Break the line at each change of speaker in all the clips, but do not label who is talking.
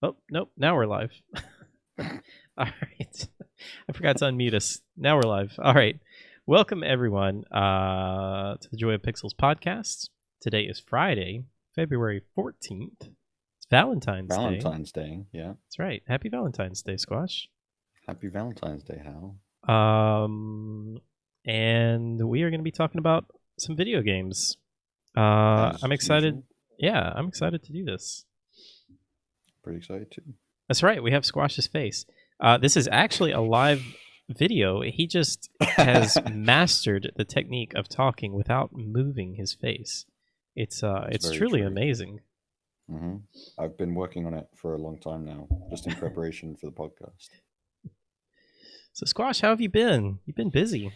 Oh, nope. Now we're live. All right. I forgot to unmute us. Now we're live. All right. Welcome, everyone, to the Joy of Pixels podcast. Today is Friday, February 14th. It's Valentine's Day.
Valentine's Day, yeah.
That's right. Happy Valentine's Day, Squash.
Happy Valentine's Day, Hal.
Um, and we are going to be talking about some video games.
As
I'm excited.
usual.
Yeah, I'm excited to do this.
Pretty excited too.
That's right. We have Squash's face. This is actually a live video. He just has mastered the technique of talking without moving his face. It's
very
truly
true.
amazing.
I've been working on it for a long time now, just in preparation for the podcast.
So Squash, how have you been? You've been busy.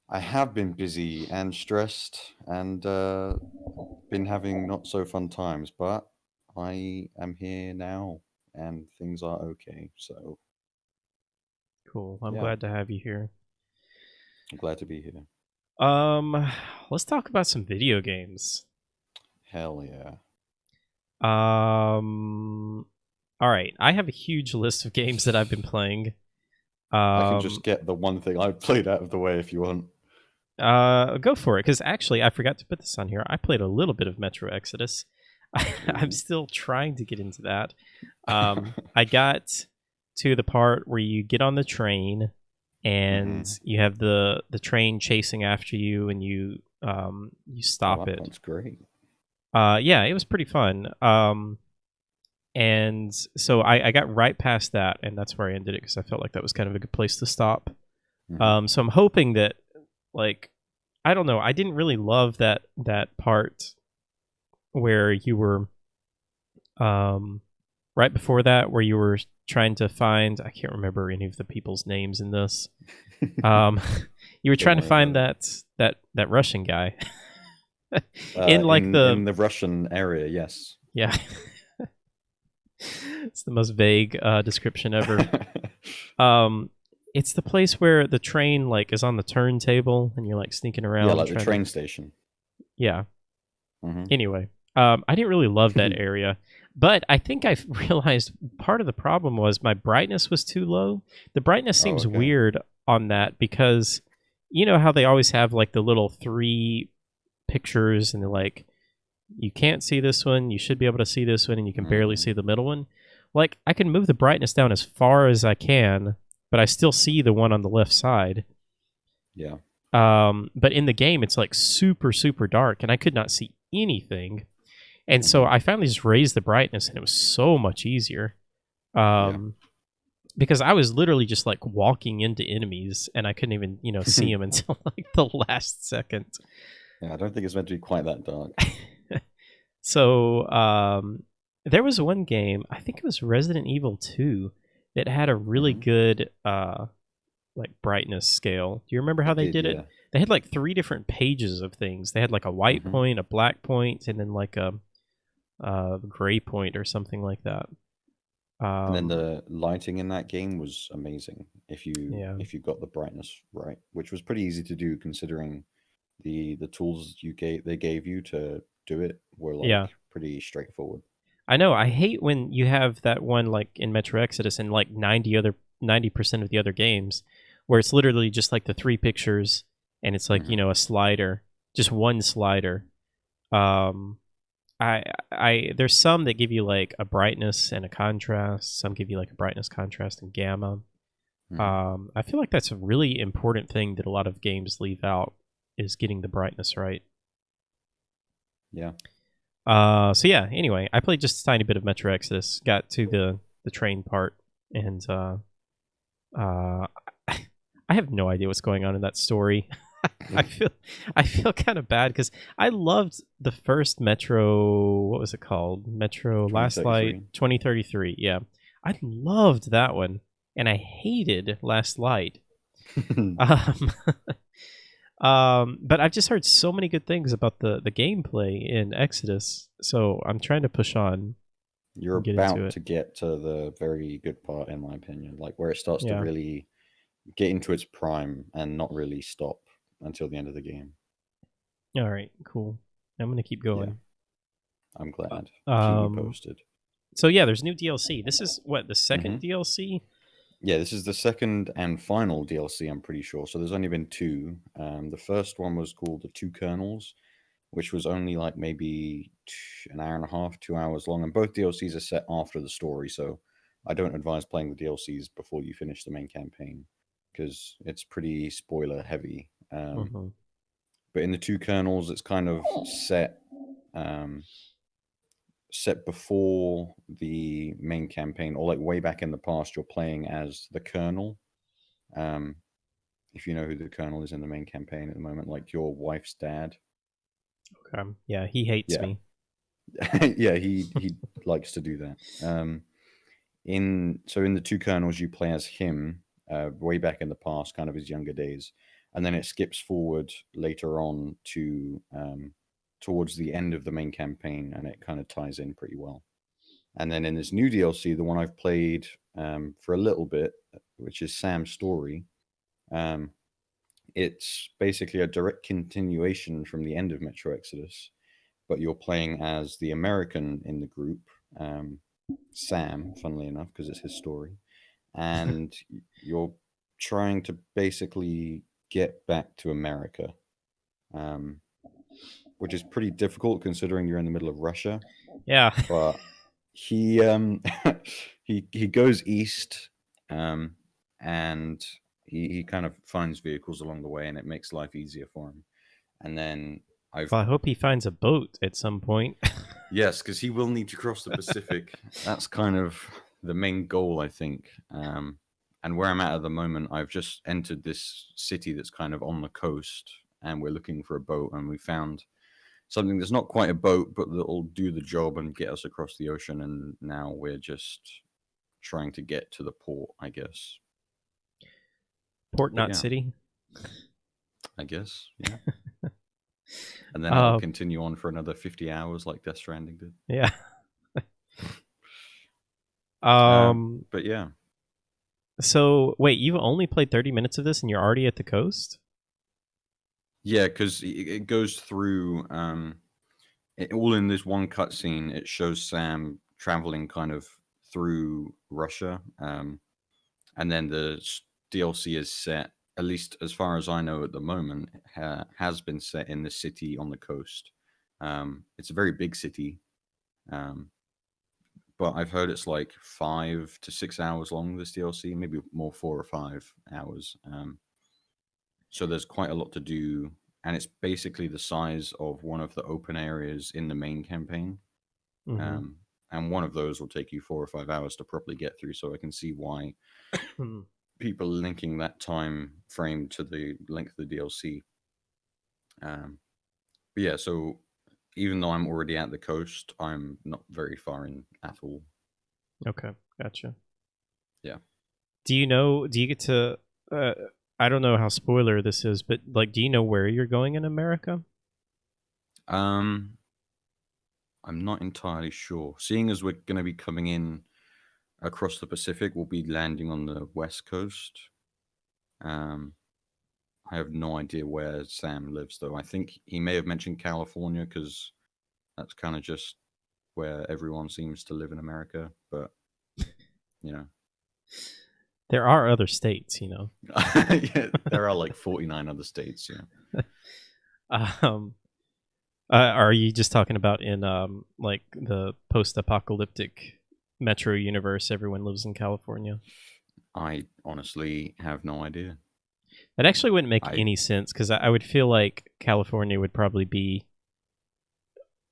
I have been busy and stressed and been having not so fun times, but I am here now and things are okay. So,
Cool. I'm
yeah,
glad to have you here.
I'm glad to be here.
Um, let's talk about some video games.
Hell yeah.
All right. I have a huge list of games that I've been playing.
I can just get the one thing I've played out of the way if you want.
Go for it, because actually I forgot to put this on here. I played a little bit of Metro Exodus. I'm still trying to get into that. I got to the part where you get on the train and you have the train chasing after you, and you stop
That
it.
one's great.
Yeah, it was pretty fun. And so I got right past that, and that's where I ended it because I felt like that was kind of a good place to stop. So I'm hoping that, like, I don't know, I didn't really love that part where you were right before that, where you were trying to find, I can't remember any of the people's names in this. You were trying to find that Russian guy in like
in the Russian area, yes.
Yeah. It's the most vague description ever. It's the place where the train like is on the turntable and you're like sneaking around.
Yeah, like the train station.
Yeah. Anyway, I didn't really love that area, but I think I realized part of the problem was my brightness was too low. The brightness seems weird on that because you know how they always have like the little 3 pictures and they're like, you can't see this one, you should be able to see this one, and you can barely see the middle one. Like, I can move the brightness down as far as I can, but I still see the one on the left side.
Yeah.
But in the game, it's like super, super dark, and I could not see anything. And so I finally just raised the brightness, and it was so much easier. Because I was literally just like walking into enemies, and I couldn't even, see them until like the last second.
Yeah, I don't think it's meant to be quite that dark.
So there was one game, I think it was Resident Evil 2, that had a really good like brightness scale. Do you remember how they did it? They had like 3 different pages of things. They had like a white point, a black point, and then like a gray point or something like that.
And then the lighting in that game was amazing if you got the brightness right, which was pretty easy to do considering the tools they gave you to do it were like pretty straightforward.
I know. I hate when you have that one like in Metro Exodus and like 90% of the other games where it's literally just like the 3 pictures and it's like, a slider, just one slider. There's some that give you like a brightness and a contrast. Some give you like a brightness, contrast, and gamma. I feel like that's a really important thing that a lot of games leave out is getting the brightness right.
Yeah.
So yeah, anyway, I played just a tiny bit of Metro Exodus, got to the train part, and I have no idea what's going on in that story. I feel kind of bad because I loved the first Metro. What was it called? Metro Last Light 2033. Yeah, I loved that one, and I hated Last Light. But I've just heard so many good things about the gameplay in Exodus, so I'm trying to push on.
You're about to get to the very good part, in my opinion, like where it starts to really get into its prime and not really stop until the end of the game.
All right, cool. I'm gonna keep going.
Yeah. I'm glad. Keep me posted.
So yeah, there's new DLC. This is what, the second DLC?
Yeah, this is the second and final DLC, I'm pretty sure. So there's only been two. The first one was called The Two Colonels, which was only like maybe an hour and a half, 2 hours long. And both DLCs are set after the story. So I don't advise playing the DLCs before you finish the main campaign because it's pretty spoiler heavy. But in The Two Colonels, it's kind of set before the main campaign, or like way back in the past. You're playing as the Colonel. If you know who the Colonel is in the main campaign at the moment, like your wife's dad.
Okay. Yeah, he hates me.
Yeah, he likes to do that. In The Two Colonels, you play as him way back in the past, kind of his younger days, and then it skips forward later on to towards the end of the main campaign, and it kind of ties in pretty well. And then in this new DLC, the one I've played for a little bit, which is Sam's Story, it's basically a direct continuation from the end of Metro Exodus, but you're playing as the American in the group, Sam, funnily enough, because it's his story. And you're trying to basically get back to America, which is pretty difficult considering you're in the middle of Russia.
Yeah.
But he he goes east, and he kind of finds vehicles along the way, and it makes life easier for him. And then
I hope he finds a boat at some point.
Yes, because he will need to cross the Pacific. That's kind of the main goal, I think. And where I'm at the moment, I've just entered this city that's kind of on the coast, and we're looking for a boat, and we found something that's not quite a boat, but that'll do the job and get us across the ocean. And now we're just trying to get to the port, I guess.
Port, not city.
I guess, yeah. And then it'll continue on for another 50 hours like Death Stranding did.
Yeah.
But yeah.
So, wait, you've only played 30 minutes of this and you're already at the coast?
Yeah, because it goes through all in this one cutscene. It shows Sam traveling kind of through Russia. And then the DLC is set, at least as far as I know at the moment, has been set in the city on the coast. It's a very big city, but I've heard it's like 5 to 6 hours long, this DLC, maybe more, 4 or 5 hours. So there's quite a lot to do, and it's basically the size of one of the open areas in the main campaign. And one of those will take you 4 or 5 hours to properly get through, so I can see why people linking that time frame to the length of the DLC. But yeah, so even though I'm already at the coast, I'm not very far in at all.
Okay, gotcha.
Yeah.
Do you get to, I don't know how spoiler this is, but like, do you know where you're going in America?
I'm not entirely sure. Seeing as we're going to be coming in across the Pacific, we'll be landing on the West Coast. I have no idea where Sam lives, though. I think he may have mentioned California because that's kind of just where everyone seems to live in America. But, you know.
There are other states, you know.
Yeah, there are like 49 other states, yeah.
Are you just talking about in like the post-apocalyptic Metro universe, everyone lives in California?
I honestly have no idea.
That actually wouldn't make any sense because I would feel like California would probably be,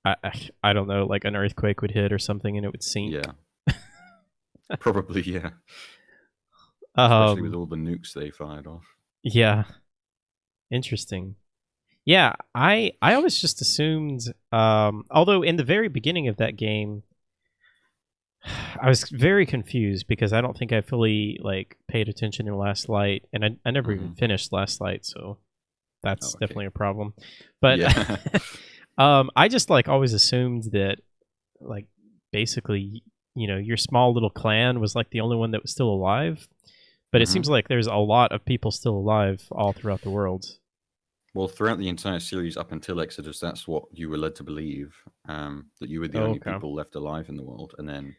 I don't know, like an earthquake would hit or something and it would sink.
Yeah. Probably, yeah. Especially with all the nukes they fired off.
Yeah. Interesting. Yeah, I always just assumed, although in the very beginning of that game, I was very confused because I don't think I fully like paid attention in Last Light, and I never even finished Last Light, so that's definitely a problem. But yeah. I just like always assumed that like basically, you know, your small little clan was like the only one that was still alive. But it seems like there's a lot of people still alive all throughout the world.
Well, throughout the entire series up until Exodus, that's what you were led to believe, that you were the only people left alive in the world. And then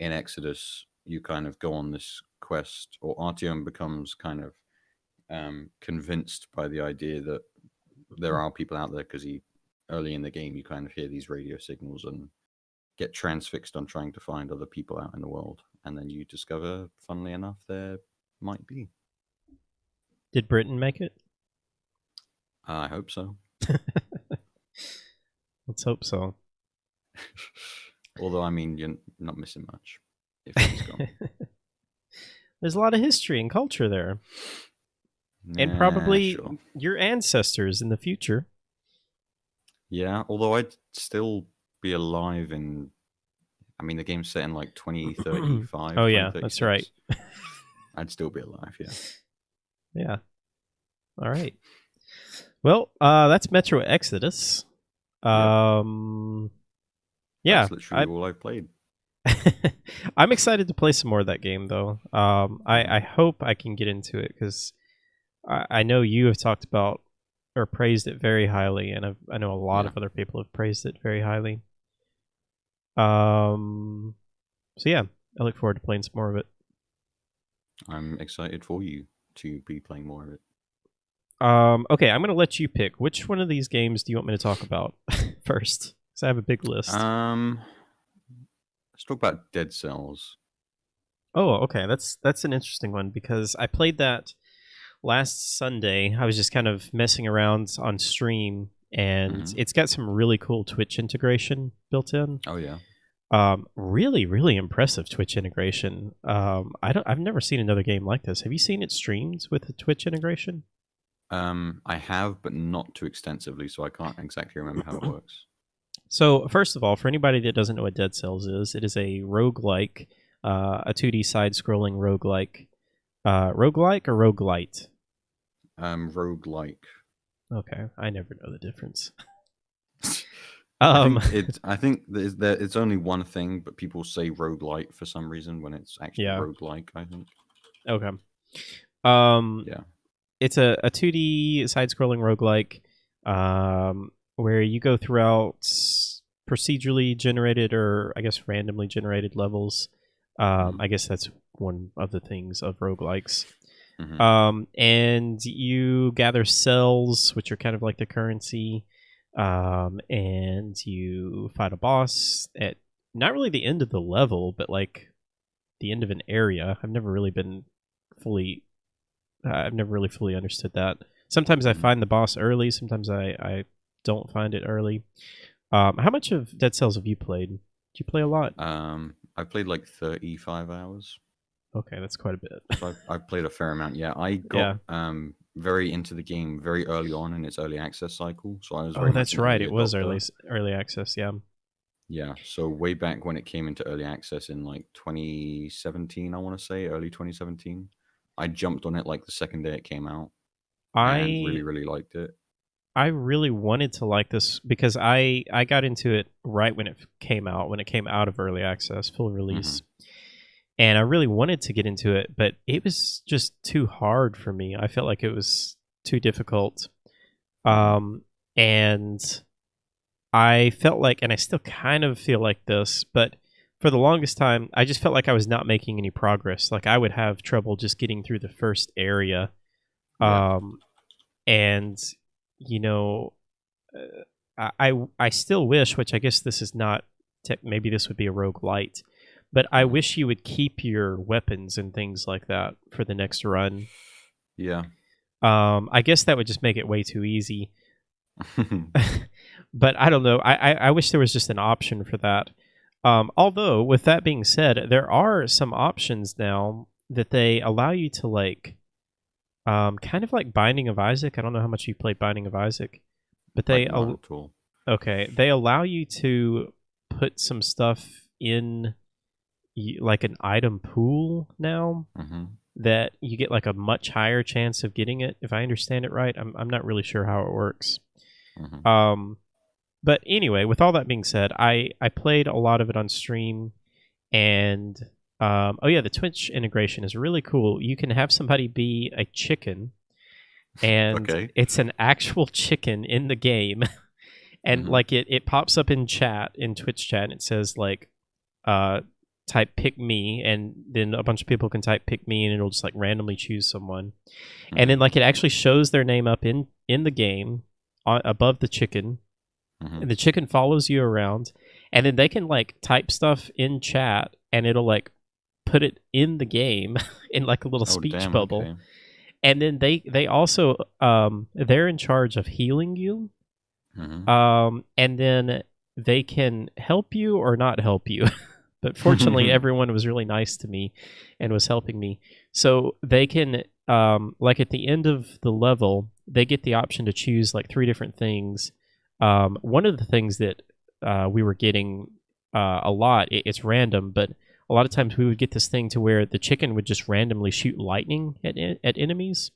in Exodus, you kind of go on this quest, or Artyom becomes kind of convinced by the idea that there are people out there, because early in the game you kind of hear these radio signals and get transfixed on trying to find other people out in the world, and then you discover, funnily enough, there might be.
Did Britain make it?
I hope so.
Let's hope so.
Although, I mean, you're not missing much if he's gone.
There's a lot of history and culture there. And probably your ancestors in the future.
Yeah, although I'd still be alive in... I mean, the game's set in like 2035.
Oh, yeah, that's right.
I'd still be alive, yeah.
Yeah. All right. Well, that's Metro Exodus. Yeah.
That's literally all I've played.
I'm excited to play some more of that game, though. I hope I can get into it, because I know you have talked about or praised it very highly, and I know a lot of other people have praised it very highly. So yeah, I look forward to playing some more of it.
I'm excited for you to be playing more of it.
Okay, I'm gonna let you pick. Which one of these games do you want me to talk about first? Because I have a big list.
Let's talk about Dead Cells.
Oh, okay. That's an interesting one, because I played that last Sunday. I was just kind of messing around on stream, and it's got some really cool Twitch integration built in.
Oh yeah.
Really, really impressive Twitch integration. I've never seen another game like this. Have you seen it streamed with the Twitch integration?
I have, but not too extensively, so I can't exactly remember how it works.
So, first of all, for anybody that doesn't know what Dead Cells is, it is a roguelike, a 2D side-scrolling roguelike. Roguelike or roguelite?
Roguelike.
Okay, I never know the difference.
I think it's only one thing, but people say roguelite for some reason when it's actually roguelike, I think.
Okay.
Yeah.
It's a 2D side-scrolling roguelike, where you go throughout procedurally generated, or I guess randomly generated levels. I guess that's one of the things of roguelikes. And you gather cells, which are kind of like the currency, and you fight a boss at not really the end of the level, but like the end of an area. I've never really fully understood that. Sometimes I find the boss early, sometimes I don't find it early. How much of Dead Cells have you played? Did you play a lot?
I played like 35 hours.
Okay, that's quite a bit.
So I played a fair amount. Yeah, I got very into the game very early on in its early access cycle. So I was.
Oh, that's right. It was early access. Yeah.
Yeah. So way back when it came into early access in like 2017, I want to say early 2017, I jumped on it like the second day it came out. And really, really liked it.
I really wanted to like this because I got into it right when it came out of early access, full release. And I really wanted to get into it, but it was just too hard for me. I felt like it was too difficult. And I felt like, and I still kind of feel like this, but for the longest time, I just felt like I was not making any progress. Like I would have trouble just getting through the first area. And, you know, I still wish, which I guess this is not, maybe this would be a roguelite, but I wish you would keep your weapons and things like that for the next run.
Yeah.
I guess that would just make it way too easy. But I don't know. I wish there was just an option for that. Although, with that being said, there are some options now that they allow you to like, kind of like Binding of Isaac. I don't know how much you played Binding of Isaac, but they they allow you to put some stuff in like an item pool now that you get like a much higher chance of getting it. If I understand it right, I'm not really sure how it works. But anyway, with all that being said, I played a lot of it on stream, and the Twitch integration is really cool. You can have somebody be a chicken, and it's an actual chicken in the game, and like it pops up in Twitch chat, and it says like, type pick me, and then a bunch of people can type pick me, and it'll just like randomly choose someone. And then like it actually shows their name up in the game above the chicken. And the chicken follows you around, and then they can like type stuff in chat, and it'll like put it in the game in like a little speech bubble. Okay. And then they also they're in charge of healing you. And then they can help you or not help you. But fortunately, everyone was really nice to me and was helping me. So they can, like at the end of the level, they get the option to choose like 3 different things. One of the things that we were getting a lot, it's random, but a lot of times we would get this thing to where the chicken would just randomly shoot lightning at enemies.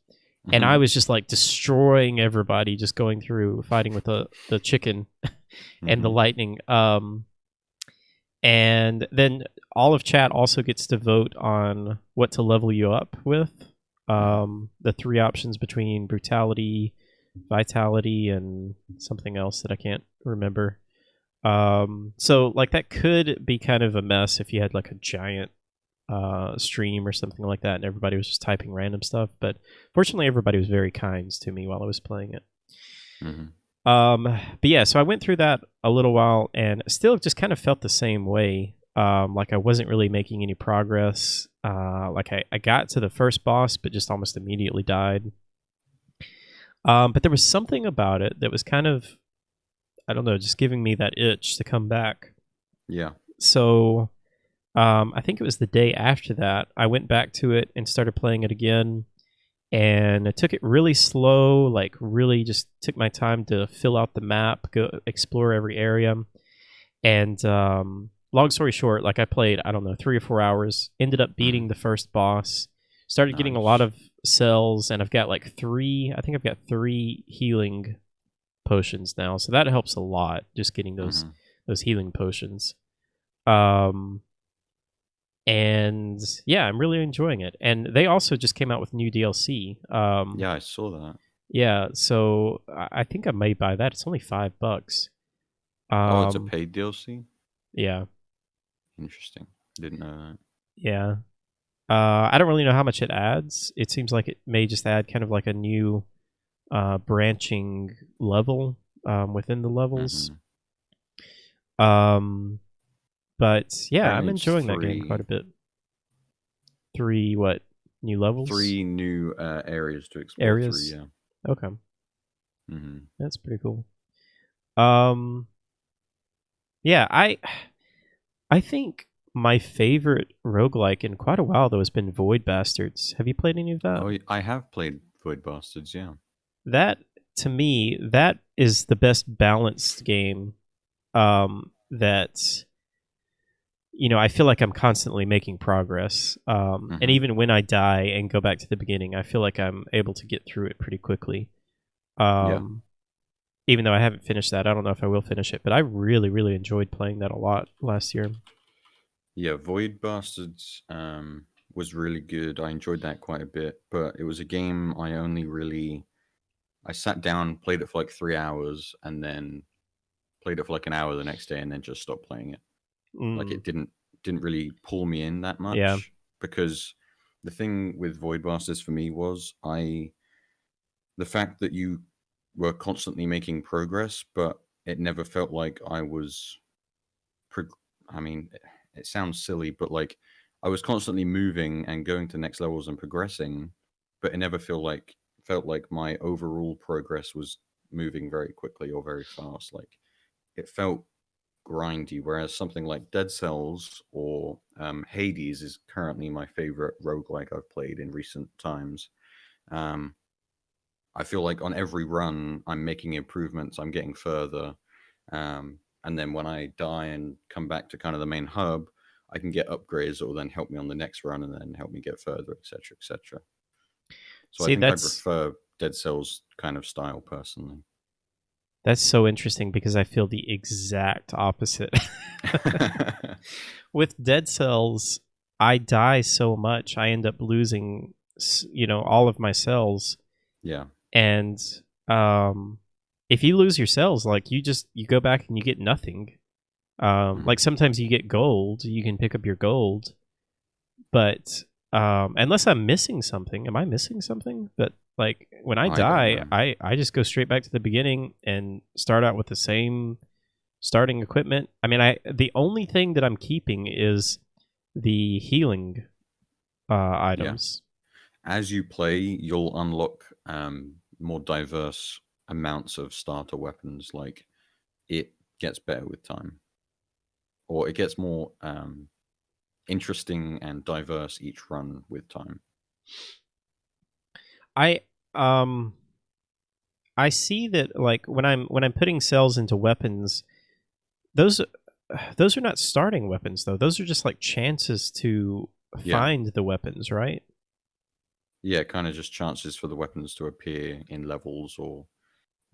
And I was just like destroying everybody, just going through fighting with the chicken and the lightning. And then all of chat also gets to vote on what to level you up with. The 3 options between brutality, vitality, and something else that I can't remember. So like that could be kind of a mess if you had like a giant stream or something like that and everybody was just typing random stuff, but fortunately everybody was very kind to me while I was playing it. But yeah, so I went through that a little while and still just kind of felt the same way. Like I wasn't really making any progress. Like I got to the first boss but just almost immediately died. But there was something about it that was kind of, I don't know, just giving me that itch to come back.
Yeah.
So I think it was the day after that, I went back to it and started playing it again. And I took it really slow, like really just took my time to fill out the map, go explore every area. And long story short, like I played, I don't know, 3 or 4 hours, ended up beating the first boss, started getting a lot of cells, and I've got like 3 healing potions now. So that helps a lot, just getting those healing potions. And yeah, I'm really enjoying it. And they also just came out with new DLC.
Yeah, I saw that.
Yeah, so I think I may buy that. It's only $5.
It's a paid DLC?
Yeah.
Interesting. Didn't know that.
Yeah. I don't really know how much it adds. It seems like it may just add kind of like a new branching level within the levels. But yeah, I'm enjoying that game quite a bit. 3 what? New levels?
3 new areas to explore.
Areas?
3, yeah.
Okay. That's pretty cool. Yeah, I think my favorite roguelike in quite a while though has been Void Bastards. Have you played any of that?
Oh, I have played Void Bastards, yeah.
That, to me, that is the best balanced game that... You know, I feel like I'm constantly making progress. And even when I die and go back to the beginning, I feel like I'm able to get through it pretty quickly. Even though I haven't finished that, I don't know if I will finish it, but I really, really enjoyed playing that a lot last year.
Yeah, Void Bastards was really good. I enjoyed that quite a bit, but it was a game I sat down, played it for like 3 hours, and then played it for like an hour the next day, and then just stopped playing it. Like it didn't really pull me in that much, because the thing with Void Bastards for me was the fact that you were constantly making progress, but it never felt like I was I mean, it sounds silly, but like I was constantly moving and going to next levels and progressing, but it never felt like my overall progress was moving very quickly or very fast. Like it felt grindy, whereas something like Dead Cells or Hades is currently my favorite roguelike I've played in recent times. I feel like on every run I'm making improvements, I'm getting further, and then when I die and come back to kind of the main hub, I can get upgrades that will then help me on the next run and then help me get further, etc., etc. So I think I prefer Dead Cells kind of style personally.
That's so interesting because I feel the exact opposite. With Dead Cells, I die so much, I end up losing, all of my cells.
Yeah.
And if you lose your cells, like you go back and you get nothing. Like sometimes you get gold, you can pick up your gold, but unless I'm missing something, am I missing something? But like when I die, I just go straight back to the beginning and start out with the same starting equipment. I mean, the only thing that I'm keeping is the healing items.
Yeah. As you play, you'll unlock more diverse amounts of starter weapons. Like it gets better with time, or it gets more interesting and diverse each run with time.
I see that like when I'm putting cells into weapons, those are not starting weapons though. Those are just like chances to find the weapons, right?
Yeah, kind of just chances for the weapons to appear in levels or.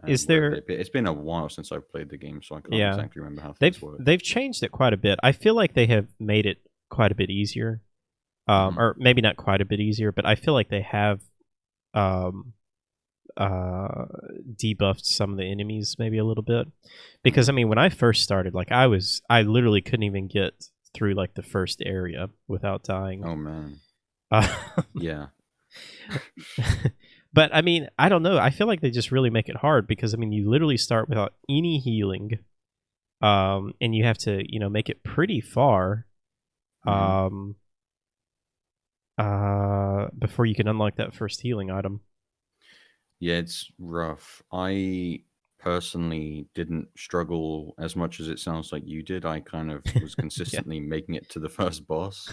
Is there?
It's been a while since I've played the game, so I can't exactly remember how things work.
They've changed it quite a bit. I feel like they have made it quite a bit easier, or maybe not quite a bit easier, but I feel like they have debuffed some of the enemies maybe a little bit. Because I mean, when I first started, like I literally couldn't even get through like the first area without dying.
Oh man. Yeah.
But I mean, I don't know. I feel like they just really make it hard because I mean, you literally start without any healing, and you have to, make it pretty far, before you can unlock that first healing item.
Yeah, it's rough. I personally didn't struggle as much as it sounds like you did. I kind of was consistently making it to the first boss.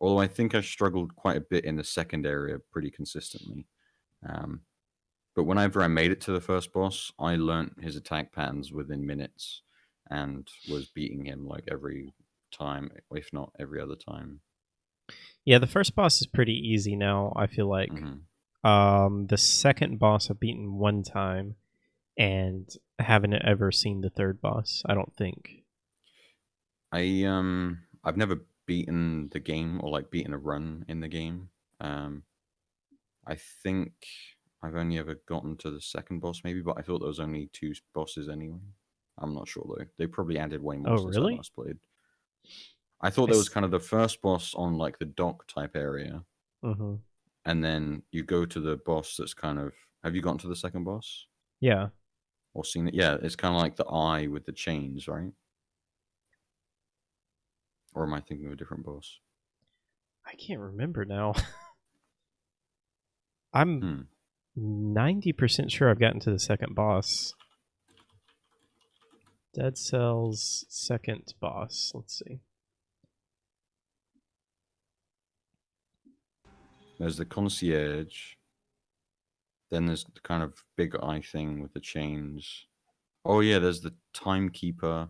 Although I think I struggled quite a bit in the second area pretty consistently. But whenever I made it to the first boss, I learnt his attack patterns within minutes and was beating him like every time, if not every other time.
Yeah, the first boss is pretty easy now, I feel like. The second boss I've beaten one time and I haven't ever seen the third boss, I don't think.
I've never beaten the game or like beaten a run in the game. I think I've only ever gotten to the second boss maybe, but I thought there was only 2 bosses anyway. I'm not sure though. They probably added way more since I last played. I thought there was kind of the first boss on like the dock type area. And then you go to the boss that's kind of... Have you gotten to the second boss?
Yeah.
Or seen it? Yeah, it's kind of like the eye with the chains, right? Or am I thinking of a different boss?
I can't remember now. I'm 90% sure I've gotten to the second boss. Dead Cells second boss. Let's see.
There's the concierge. Then there's the kind of big eye thing with the chains. Oh yeah, there's the timekeeper,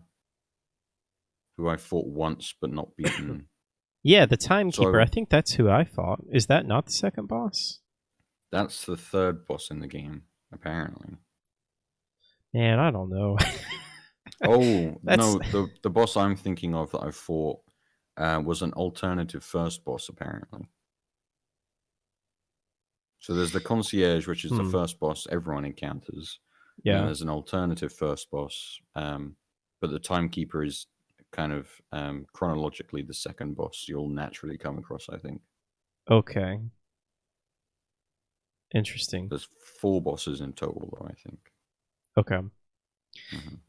who I fought once but not beaten.
Yeah, the timekeeper. I think that's who I fought. Is that not the second boss?
That's the third boss in the game, apparently.
Man, I don't know.
Oh, no, the boss I'm thinking of that I fought was an alternative first boss, apparently. So there's the concierge, which is the first boss everyone encounters. Yeah. And there's an alternative first boss, but the timekeeper is kind of chronologically the second boss you'll naturally come across, I think.
Okay. Interesting.
There's 4 bosses in total, though, I think.
Okay.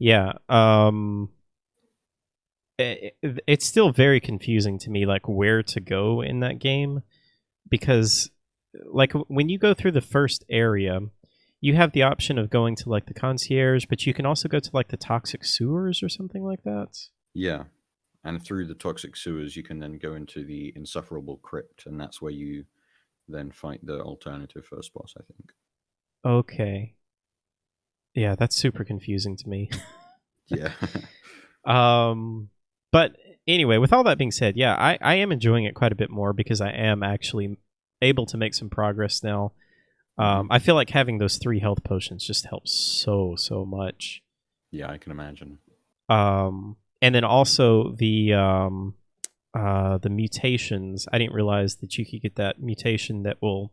Yeah. It's still very confusing to me, like where to go in that game, because like when you go through the first area, you have the option of going to like the concierge, but you can also go to like the toxic sewers or something like that.
Yeah. And through the toxic sewers, you can then go into the insufferable crypt, and that's where you then fight the alternative first boss, I think.
Okay. Yeah, that's super confusing to me.
Yeah.
But anyway, with all that being said, yeah, I am enjoying it quite a bit more because I am actually able to make some progress now. I feel like having those 3 health potions just helps so much.
Yeah, I can imagine.
And then also the mutations. I didn't realize that you could get that mutation that will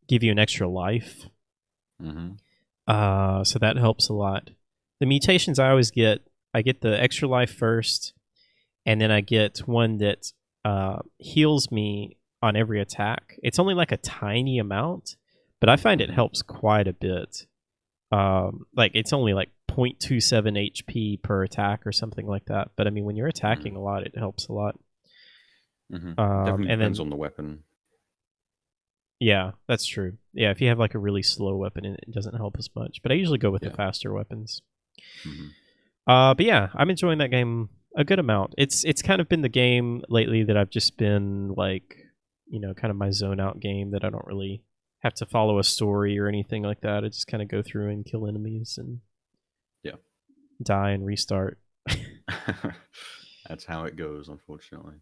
give you an extra life. So that helps a lot. the mutations I always get, I get the extra life first, and then I get one that heals me on every attack. It's only like a tiny amount, but I find it helps quite a bit. Like it's only like 0.27 HP per attack or something like that. But I mean, when you're attacking a lot, it helps a lot.
Definitely depends on the weapon.
Yeah, that's true. Yeah, if you have like a really slow weapon, it doesn't help as much. But I usually go with the faster weapons. But yeah, I'm enjoying that game a good amount. It's kind of been the game lately that I've just been like, kind of my zone out game that I don't really have to follow a story or anything like that. I just kind of go through and kill enemies and die and restart.
That's how it goes, unfortunately.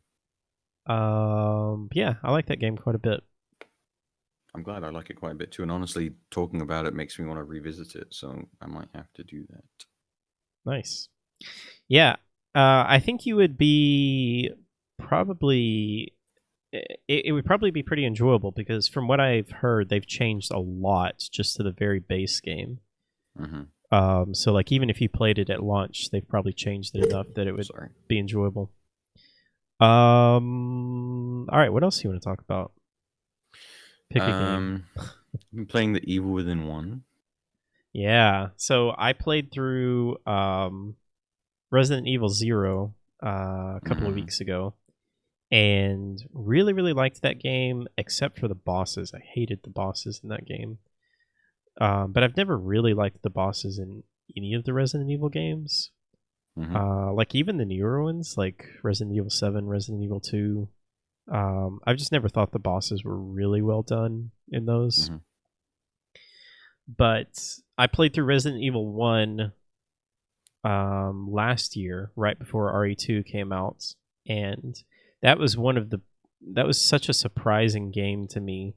Yeah, I like that game quite a bit.
I'm glad I like it quite a bit too, and honestly, talking about it makes me want to revisit it, so I might have to do that.
Nice. Yeah, I think you would be probably... It would probably be pretty enjoyable because from what I've heard, they've changed a lot just to the very base game. So like even if you played it at launch, they've probably changed it enough that it would be enjoyable. All right, what else do you want to talk about? Pick a game.
I've been playing The Evil Within 1.
Yeah, so I played through Resident Evil 0 a couple of weeks ago, and really, really liked that game, except for the bosses. I hated the bosses in that game. But I've never really liked the bosses in any of the Resident Evil games. Like even the newer ones, like Resident Evil 7, Resident Evil 2. I've just never thought the bosses were really well done in those. But I played through Resident Evil 1 last year, right before RE2 came out, and that was such a surprising game to me,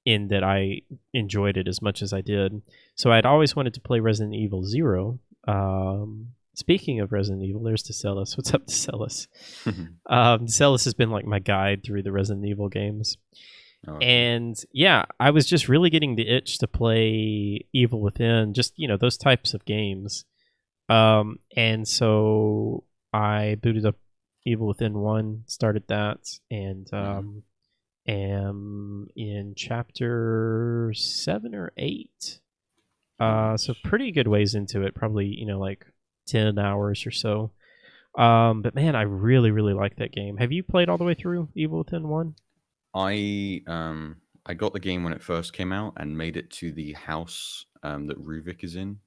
in that I enjoyed it as much as I did. So I'd always wanted to play Resident Evil 0. Speaking of Resident Evil, there's Decellis. What's up, Decellis? Decellis has been like my guide through the Resident Evil games. And yeah, I was just really getting the itch to play Evil Within, just, those types of games. And so I booted up Evil Within 1, started that, and am in chapter 7 or 8. So pretty good ways into it, probably, like 10 hours or so. But man, I really, really like that game. Have you played all the way through Evil Within 1?
I got the game when it first came out and made it to the house that Ruvik is in.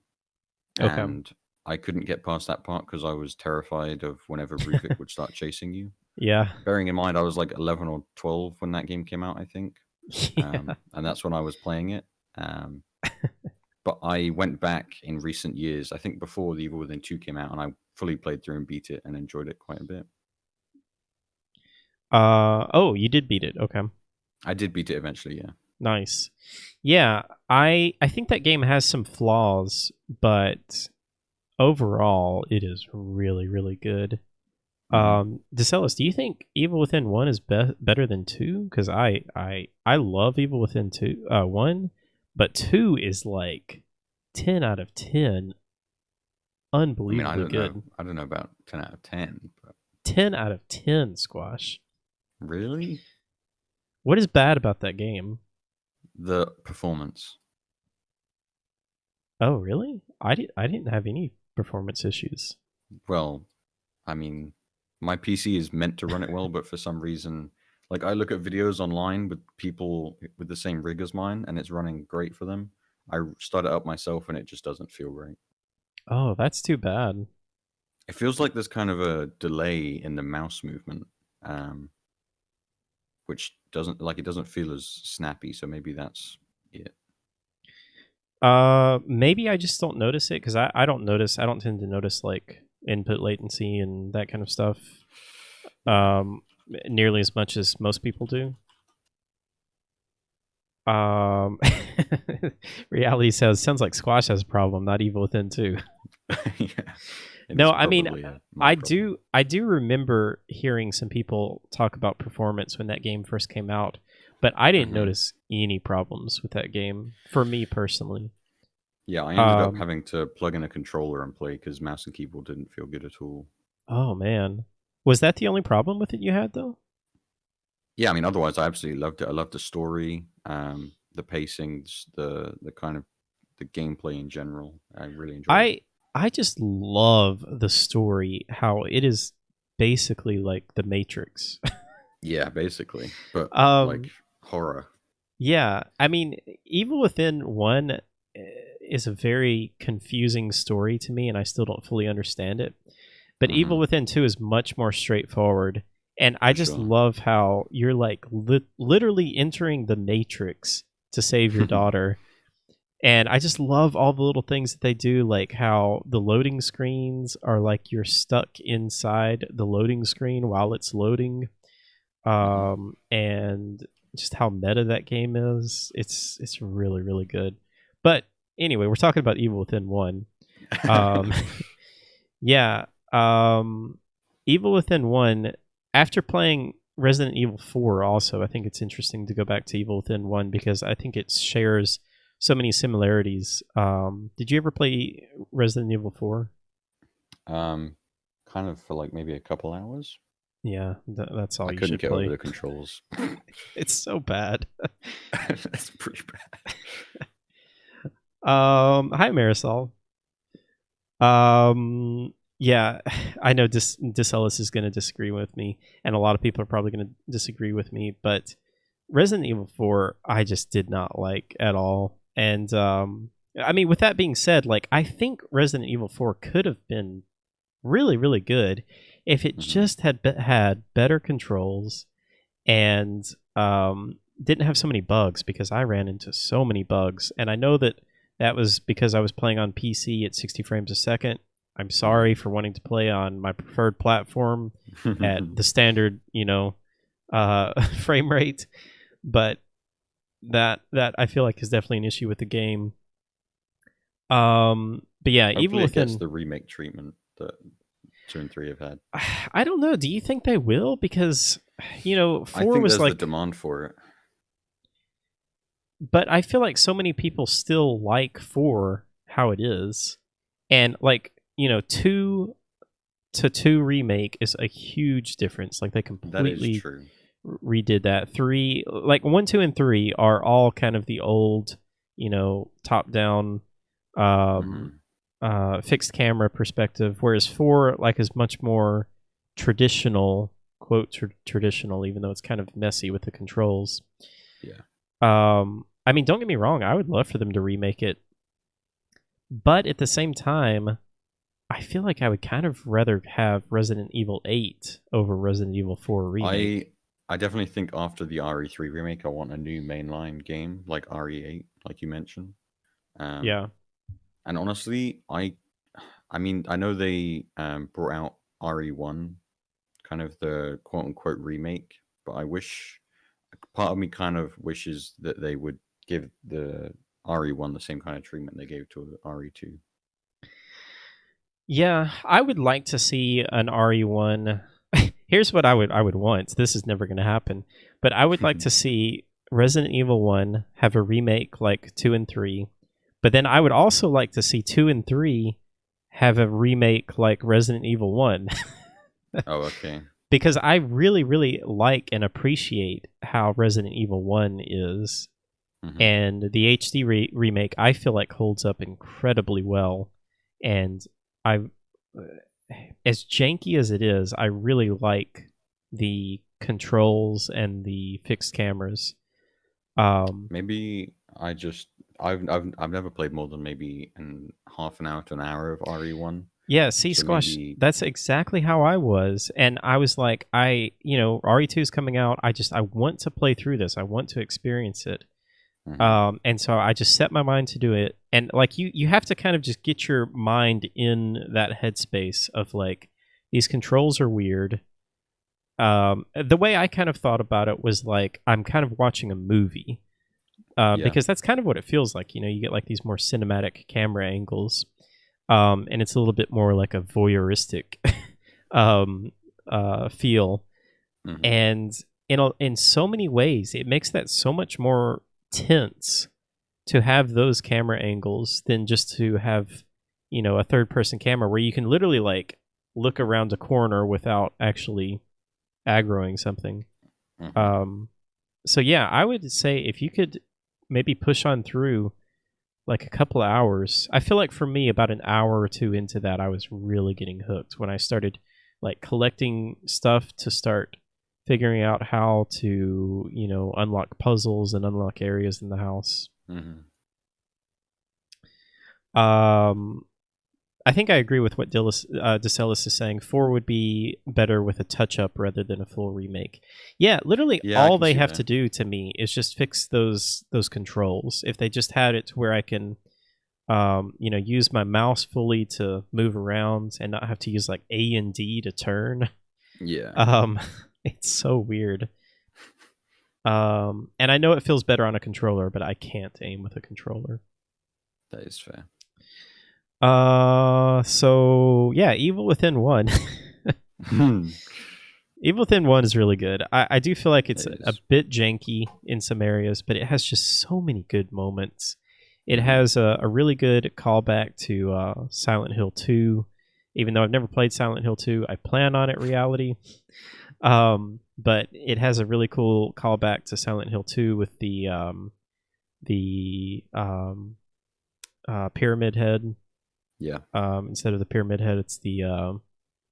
And I couldn't get past that part because I was terrified of whenever Ruvik would start chasing you.
Yeah.
Bearing in mind, I was like 11 or 12 when that game came out, I think. And that's when I was playing it. But I went back in recent years, I think before the Evil Within 2 came out, and I fully played through and beat it and enjoyed it quite a bit.
Oh, you did beat it. Okay.
I did beat it eventually, yeah.
Nice. Yeah, I think that game has some flaws, but overall it is really, really good. Decellis, do you think Evil Within 1 is better than 2? Because I love Evil Within 1, but 2 is like 10 out of 10. Unbelievably good.
I don't know about 10 out of 10. But...
10 out of 10, Squash.
Really?
What is bad about that game?
The performance.
Oh, really? I didn't have any performance issues.
Well, I mean, my PC is meant to run it well, but for some reason, like I look at videos online with people with the same rig as mine, and it's running great for them. I start it up myself, and it just doesn't feel right.
Oh, that's too bad.
It feels like there's kind of a delay in the mouse movement, which doesn't feel as snappy. So maybe that's it.
Maybe I just don't notice it because I don't tend to notice like input latency and that kind of stuff nearly as much as most people do. Reality sounds like Squash has a problem, not Evil Within 2.
Yeah.
No, I mean, I do remember hearing some people talk about performance when that game first came out, but I didn't notice any problems with that game, for me personally.
Yeah, I ended up having to plug in a controller and play because mouse and keyboard didn't feel good at all.
Oh man, was that the only problem with it you had though?
Yeah, I mean, otherwise I absolutely loved it. I loved the story, the pacing, the kind of the gameplay in general. I really enjoyed it.
I just love the story, how it is basically like the Matrix.
Yeah, basically, but like horror.
Yeah, I mean, Evil Within 1 is a very confusing story to me, and I still don't fully understand it. But Evil Within 2 is much more straightforward, and I just love how you're like literally entering the Matrix to save your daughter. And I just love all the little things that they do, like how the loading screens are like you're stuck inside the loading screen while it's loading. And just how meta that game is. It's really, really good. But anyway, we're talking about Evil Within 1. Yeah. Evil Within 1, after playing Resident Evil 4 also, I think it's interesting to go back to Evil Within 1 because I think it shares so many similarities. Did you ever play Resident Evil 4?
Kind of for like maybe a couple hours.
Yeah, that's all
I
you
couldn't
should
get
play.
over the controls.
It's so bad.
It's pretty bad.
Hi Marisol. Yeah, I know Dicellis is going to disagree with me, and a lot of people are probably going to disagree with me, but Resident Evil 4 I just did not like at all. And I mean, with that being said, like I think Resident Evil 4 could have been really, really good if it just had better controls and didn't have so many bugs, because I ran into so many bugs, and I know that was because I was playing on PC at 60 frames a second. I'm sorry for wanting to play on my preferred platform at the standard, frame rate, but that I feel like is definitely an issue with the game. But yeah,
Hopefully
Evil Within
gets the remake treatment that 2 and 3 have had.
I don't know. Do you think they will? Because 4
I think
was
there's
like
the demand for it.
But I feel like so many people still like 4 how it is, and like 2 to 2 remake is a huge difference. Like they completely redid that. 3, like 1, 2, and 3 are all kind of the old, top down, fixed camera perspective, whereas 4 like is much more traditional, quote traditional, even though it's kind of messy with the controls.
Yeah.
I mean, don't get me wrong, I would love for them to remake it, but at the same time, I feel like I would kind of rather have Resident Evil 8 over Resident Evil 4 remake.
I definitely think after the RE3 remake, I want a new mainline game like RE8, like you mentioned.
Yeah.
And honestly, I mean, I know they brought out RE1, kind of the quote unquote remake, but I wish, part of me kind of wishes that they would give the RE1 the same kind of treatment they gave to RE2.
Yeah, I would like to see an RE1. Here's what I would want. This is never going to happen, but I would like to see Resident Evil 1 have a remake like 2 and 3. But then I would also like to see 2 and 3 have a remake like Resident Evil 1.
Oh, okay.
Because I really, really like and appreciate how Resident Evil 1 is. And the HD remake, I feel like holds up incredibly well. And as janky as it is, I really like the controls and the fixed cameras.
Maybe I've never played more than maybe half an hour to an hour of RE1.
Yeah, see, so Squash, that's exactly how I was. And I was like, RE2 is coming out. I want to play through this. I want to experience it. And so I just set my mind to do it. And like you have to kind of just get your mind in that headspace of like, these controls are weird. The way I kind of thought about it was like, I'm kind of watching a movie. Because that's kind of what it feels like. You get like these more cinematic camera angles. And it's a little bit more like a voyeuristic feel. And in so many ways, it makes that so much more tense to have those camera angles than just to have, a third-person camera where you can literally like look around a corner without actually aggroing something. So yeah, I would say if you could maybe push on through like a couple of hours. I feel like for me, about an hour or two into that, I was really getting hooked when I started like collecting stuff to start figuring out how to, unlock puzzles and unlock areas in the house. I think I agree with what Decellis is saying. 4 would be better with a touch-up rather than a full remake. Yeah, literally all they have to do to me is just fix those controls. If they just had it to where I can, use my mouse fully to move around and not have to use like A and D to turn.
Yeah.
It's so weird. And I know it feels better on a controller, but I can't aim with a controller.
That is fair.
So yeah, Evil Within 1. Evil Within 1 is really good. I do feel like it's a bit janky in some areas, but it has just so many good moments. It has a really good callback to Silent Hill 2. Even though I've never played Silent Hill 2, I plan on it reality. But it has a really cool callback to Silent Hill 2 with the pyramid head.
Yeah.
Instead of the pyramid head, it's the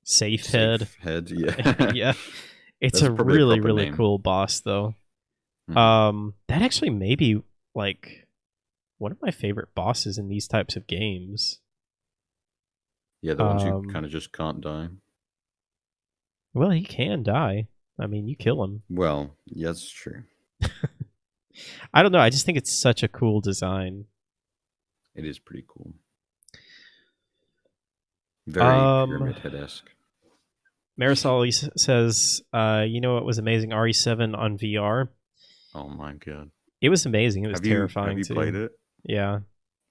safe head.
Yeah.
Yeah. It's a really cool boss, though. That actually may be like one of my favorite bosses in these types of games.
Yeah, the ones who kind of just can't die.
Well, he can die. I mean, you kill him.
Well, yeah, that's true.
I don't know. I just think it's such a cool design.
It is pretty cool. Very Pyramid Head-esque.
Marisol says, you know what was amazing? RE7 on VR.
Oh my god.
It was amazing. It was terrifying.
Have you played it?
Yeah.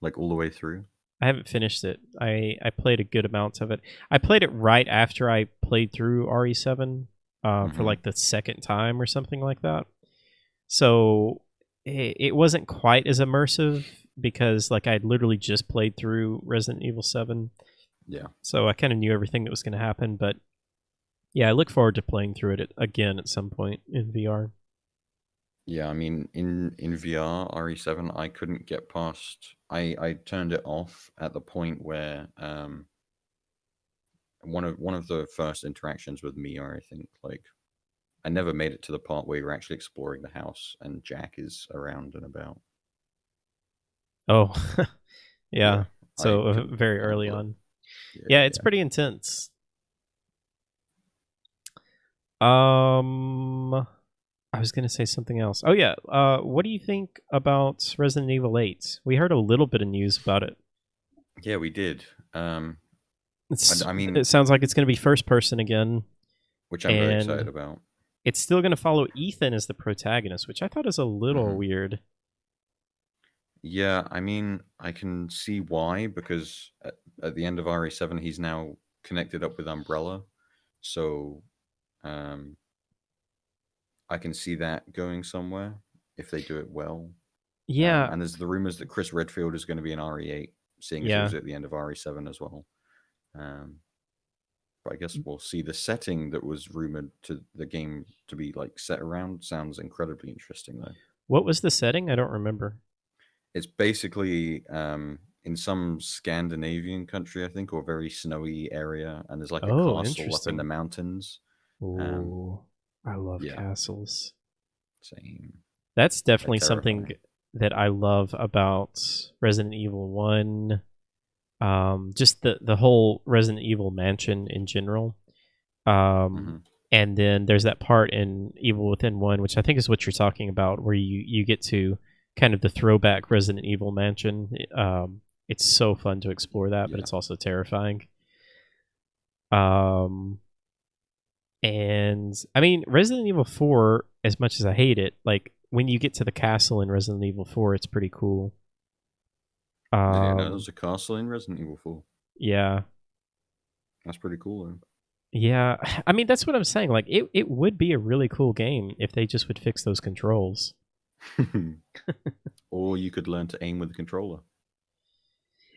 Like all the way through?
I haven't finished it. I played a good amount of it. I played it right after I played through RE7 for like the second time or something like that. So it wasn't quite as immersive because like I'd literally just played through Resident Evil 7.
Yeah.
So I kind of knew everything that was going to happen, but yeah, I look forward to playing through it again at some point in VR.
Yeah, I mean, in VR, RE7, I couldn't get past... I turned it off at the point where one of the first interactions with Mia, I think, like, I never made it to the part where you're actually exploring the house and Jack is around and about.
Oh, yeah. So very early on. Yeah, it's pretty intense. I was going to say something else. Oh, yeah. What do you think about Resident Evil 8? We heard a little bit of news about it.
Yeah, we did. I mean,
it sounds like it's going to be first person again.
Which I'm very excited about.
It's still going to follow Ethan as the protagonist, which I thought is a little weird.
Yeah, I mean, I can see why, because at the end of RE7, he's now connected up with Umbrella. So... I can see that going somewhere if they do it well.
Yeah.
And there's the rumors that Chris Redfield is going to be in RE8, seeing as he was at the end of RE7 as well. But I guess we'll see. The setting that was rumored to the game to be like set around sounds incredibly interesting, though.
What was the setting? I don't remember.
It's basically in some Scandinavian country, I think, or very snowy area, and there's like a castle up in the mountains.
Ooh. I love castles.
Same.
That's definitely something that I love about Resident Evil 1. Just the whole Resident Evil mansion in general. And then there's that part in Evil Within 1, which I think is what you're talking about, where you get to kind of the throwback Resident Evil mansion. It's so fun to explore that, but it's also terrifying. And I mean, Resident Evil 4, as much as I hate it, like when you get to the castle in Resident Evil 4, it's pretty cool.
There's a castle in Resident Evil 4.
Yeah.
That's pretty cool, though.
Yeah. I mean, that's what I'm saying. Like, it would be a really cool game if they just would fix those controls.
Or you could learn to aim with a controller.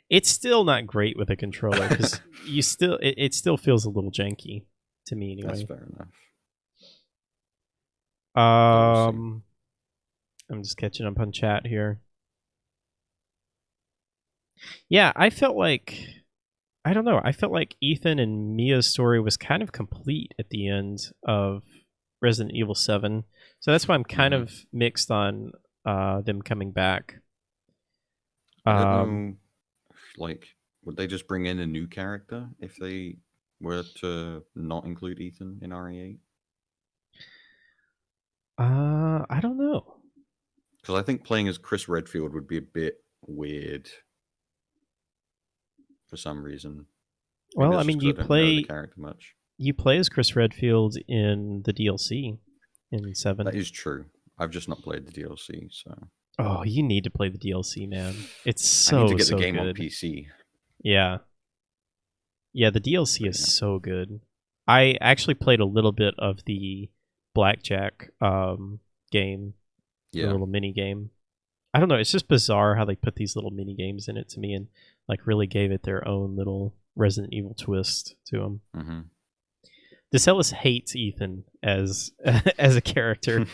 It's still not great with a controller because it still feels a little janky to me anyway.
That's fair enough.
I'm just catching up on chat here. Yeah, I felt like Ethan and Mia's story was kind of complete at the end of Resident Evil 7. So that's why I'm kind of mixed on them coming back.
I don't know, like, would they just bring in a new character if they were to not include Ethan in RE8?
I don't know.
Because I think playing as Chris Redfield would be a bit weird for some reason.
Maybe well, I mean, you play
the character much.
You play as Chris Redfield in the DLC in 7.
That is true. I've just not played the DLC, so.
Oh, you need to play the DLC, man. It's so
I need to get
the
game
good.
on PC.
Yeah. Yeah, the DLC is so good. I actually played a little bit of the Blackjack game. Yeah. The little mini game. I don't know, it's just bizarre how they put these little mini games in it to me and like really gave it their own little Resident Evil twist to them.
Mm-hmm.
DeSellis hates Ethan as as a character.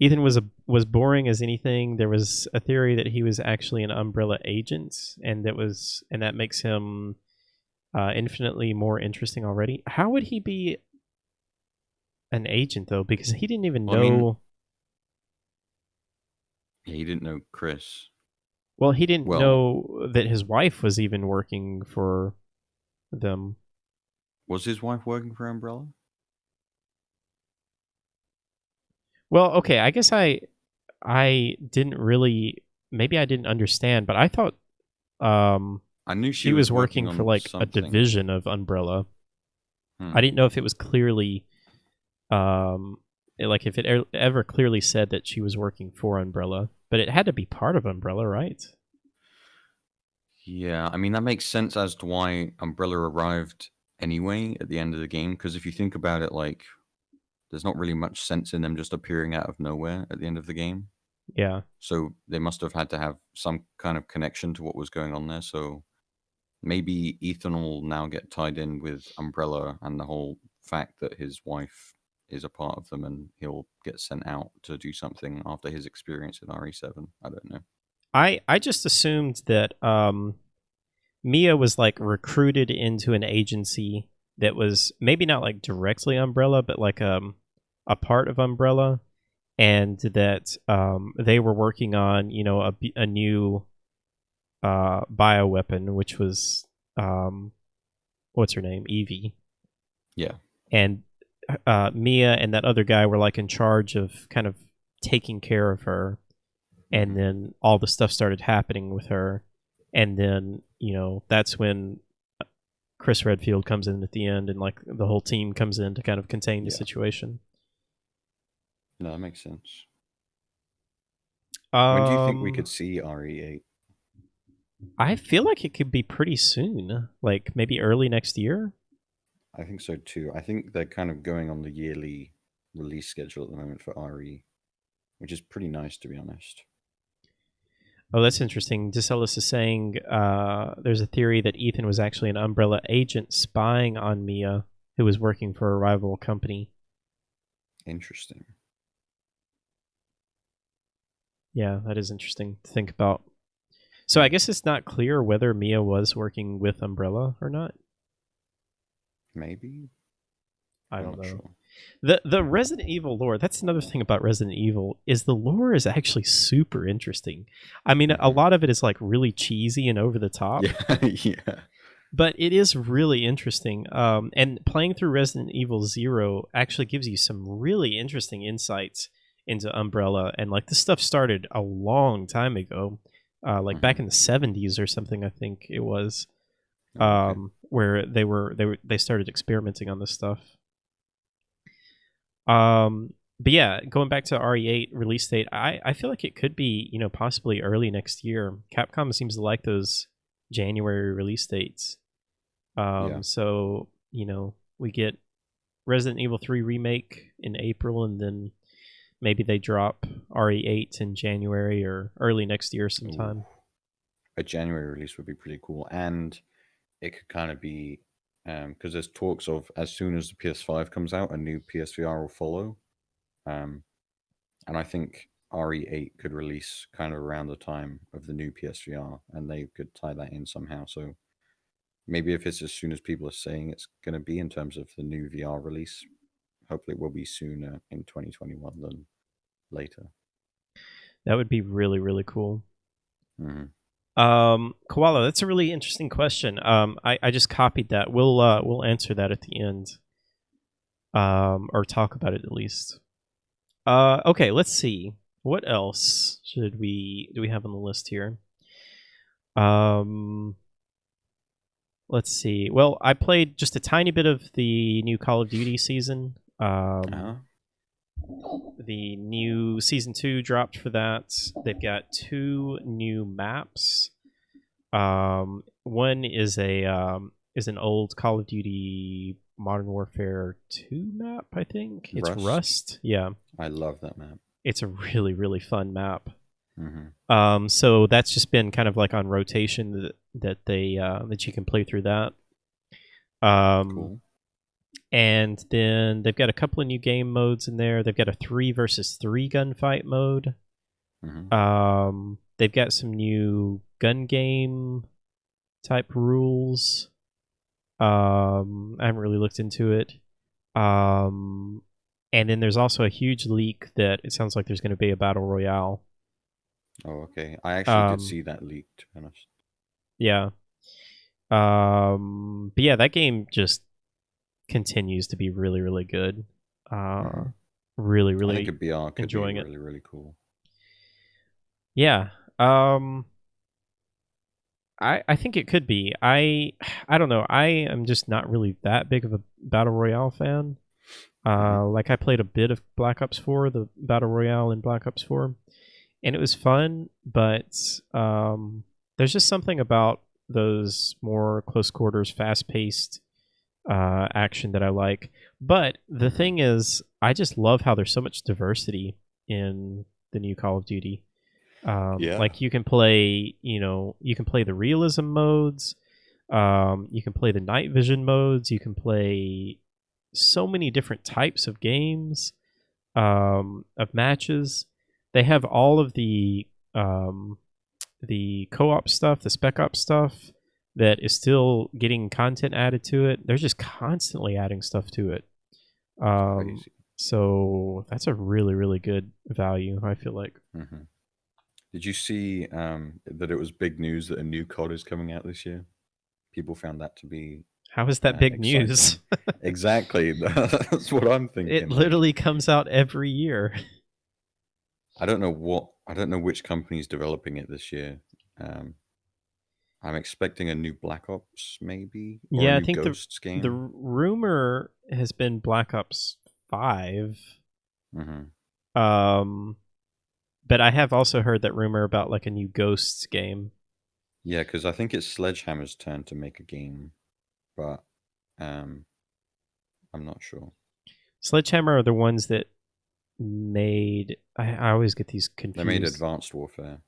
Ethan was boring as anything. There was a theory that he was actually an Umbrella agent, and that makes him infinitely more interesting already. How would he be an agent though? Because he didn't even know.
Yeah, he didn't know Chris.
Well, he didn't know that his wife was even working for them.
Was his wife working for Umbrella?
Well, okay, I guess I didn't really, maybe I didn't understand, but I thought
I knew she
was working for like something. A division of Umbrella. I didn't know if it was clearly like if it ever clearly said that she was working for Umbrella, but it had to be part of Umbrella, right?
Yeah, I mean that makes sense as to why Umbrella arrived anyway at the end of the game, because if you think about it, like there's not really much sense in them just appearing out of nowhere at the end of the game.
Yeah.
So they must have had to have some kind of connection to what was going on there. So maybe Ethan will now get tied in with Umbrella and the whole fact that his wife is a part of them, and he'll get sent out to do something after his experience in RE7. I don't know.
I just assumed that Mia was like recruited into an agency that was maybe not like directly Umbrella, but like a part of Umbrella, and that they were working on a new bioweapon, which was what's her name, Evie.
Yeah.
And Mia and that other guy were like in charge of kind of taking care of her, and then all the stuff started happening with her, and then that's when Chris Redfield comes in at the end, and like the whole team comes in to kind of contain the situation.
No, that makes sense. When do you think we could see RE8?
I feel like it could be pretty soon, like maybe early next year.
I think so too. I think they're kind of going on the yearly release schedule at the moment for RE, which is pretty nice, to be honest.
Oh, that's interesting. DeSellis is saying there's a theory that Ethan was actually an Umbrella agent spying on Mia, who was working for a rival company.
Interesting.
Yeah, that is interesting to think about. So I guess it's not clear whether Mia was working with Umbrella or not.
Maybe.
I don't know. Sure. The Resident Evil lore, that's another thing about Resident Evil, is the lore is actually super interesting. I mean, a lot of it is like really cheesy and over the top.
Yeah.
But it is really interesting. And playing through Resident Evil 0 actually gives you some really interesting insights into Umbrella. And like this stuff started a long time ago, like back in the 70s or something, I think it was, where they started experimenting on this stuff. But yeah, going back to RE8 release date, I feel like it could be, possibly early next year. Capcom seems to like those January release dates. So, we get Resident Evil 3 remake in April, and then maybe they drop RE8 in January or early next year sometime.
Ooh. A January release would be pretty cool, and it could kind of be because there's talks of as soon as the PS5 comes out, a new PSVR will follow, and I think RE8 could release kind of around the time of the new PSVR, and they could tie that in somehow. So maybe if it's as soon as people are saying it's going to be in terms of the new VR release, hopefully it will be sooner in 2021 than later.
That would be really, really cool.
Mm-hmm.
Koala, that's a really interesting question. I just copied that. We'll answer that at the end. Or talk about it at least. Okay, let's see. What else do we have on the list here? Let's see. Well, I played just a tiny bit of the new Call of Duty season. The new season 2 dropped for that. They've got 2 new maps. One is an old Call of Duty Modern Warfare 2 map, I think. It's Rust. Yeah.
I love that map.
It's a really, really fun map.
Mm-hmm.
So that's just been kind of like on rotation that you can play through that.
Cool.
And then they've got a couple of new game modes in there. They've got a 3 versus 3 gunfight mode.
Mm-hmm.
They've got some new gun game type rules. I haven't really looked into it. And then there's also a huge leak that it sounds like there's going to be a battle royale.
Oh, okay. I actually did see that leak, to be honest.
Yeah. But yeah, that game just continues to be really, really good. Really, really
I think a BR could
enjoying
be really, really cool.
Yeah. I think it could be. I don't know. I am just not really that big of a Battle Royale fan. Like I played a bit of Black Ops 4, the Battle Royale in Black Ops 4, and it was fun, but there's just something about those more close quarters, fast-paced action that I like. But the thing is, I just love how there's so much diversity in the new Call of Duty. Like you can play, you can play the realism modes, you can play the night vision modes, you can play so many different types of games, of matches. They have all of the co-op stuff, the spec op stuff that is still getting content added to it. They're just constantly adding stuff to it. So that's a really, really good value, I feel like.
Mm-hmm. Did you see that it was big news that a new COD is coming out this year? People found that to be...
How is that big
exciting.
News?
Exactly. That's what I'm thinking.
It literally comes out every year.
I don't know which company is developing it this year. I'm expecting a new Black Ops, maybe? Or
yeah,
a new
I think
Ghosts game.
The rumor has been Black Ops 5.
Mm-hmm.
But I have also heard that rumor about like a new Ghosts game.
Yeah, because I think it's Sledgehammer's turn to make a game, but I'm not sure.
Sledgehammer are the ones that made... I always get these confused.
They made Advanced Warfare.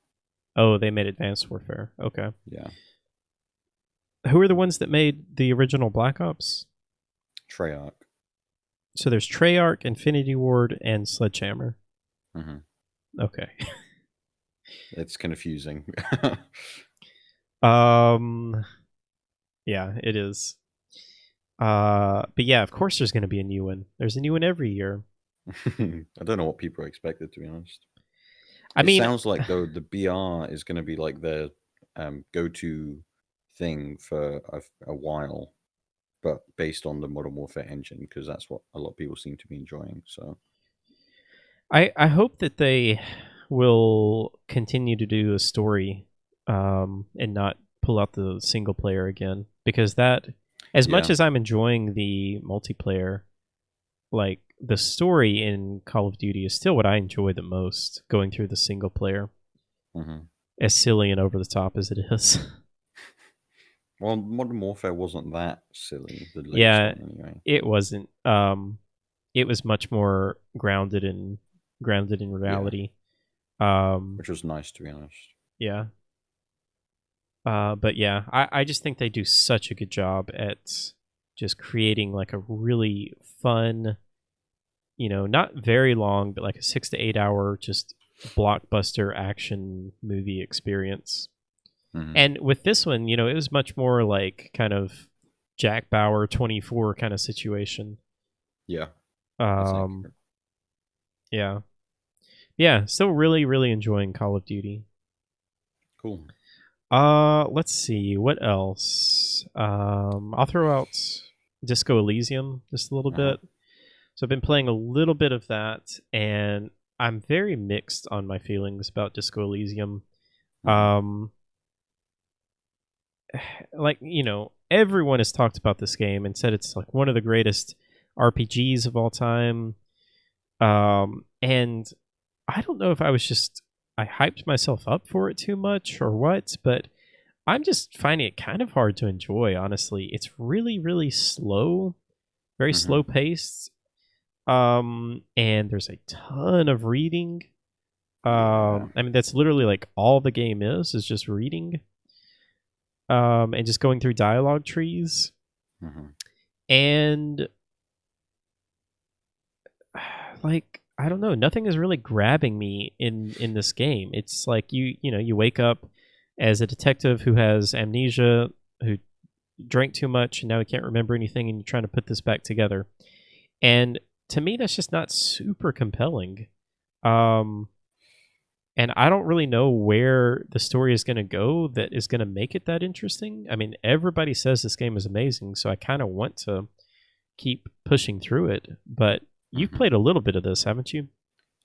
Oh, they made Advanced Warfare. Okay.
Yeah.
Who are the ones that made the original Black Ops?
Treyarch.
So there's Treyarch, Infinity Ward, and Sledgehammer.
Mm-hmm.
Okay.
It's confusing.
Yeah, it is. But yeah, of course there's going to be a new one. There's a new one every year.
I don't know what people are expected, to be honest.
It
sounds like though the BR is going to be like the go-to thing for a while, but based on the Modern Warfare engine, because that's what a lot of people seem to be enjoying. So
I hope that they will continue to do a story, and not pull out the single player again, because that, as much as I'm enjoying the multiplayer, like the story in Call of Duty is still what I enjoy the most, going through the single player.
Mm-hmm.
As silly and over the top as it is.
Well, Modern Warfare wasn't that silly. The
yeah,
one, anyway.
It wasn't. It was much more grounded in grounded in reality.
Which was nice, to be honest.
Yeah. But yeah, I just think they do such a good job at just creating like a really fun, not very long, but like a 6 to 8 hour just blockbuster action movie experience. Mm-hmm. And with this one, it was much more like kind of Jack Bauer 24 kind of situation.
Yeah.
Yeah. Yeah, still really, really enjoying Call of Duty.
Cool.
Let's see what else. I'll throw out Disco Elysium just a little bit. So I've been playing a little bit of that, and I'm very mixed on my feelings about Disco Elysium. Like, everyone has talked about this game and said it's like one of the greatest RPGs of all time. And I don't know if I hyped myself up for it too much or what, but I'm just finding it kind of hard to enjoy, honestly. It's really, really slow, very slow paced. And there's a ton of reading. I mean, that's literally like all the game is just reading. And just going through dialogue trees. And like, I don't know, nothing is really grabbing me in this game. It's like you wake up as a detective who has amnesia, who drank too much and now he can't remember anything, and you're trying to put this back together. And to me, that's just not super compelling. And I don't really know where the story is going to go that is going to make it that interesting. I mean, everybody says this game is amazing, so I kind of want to keep pushing through it. But you've played a little bit of this, haven't you?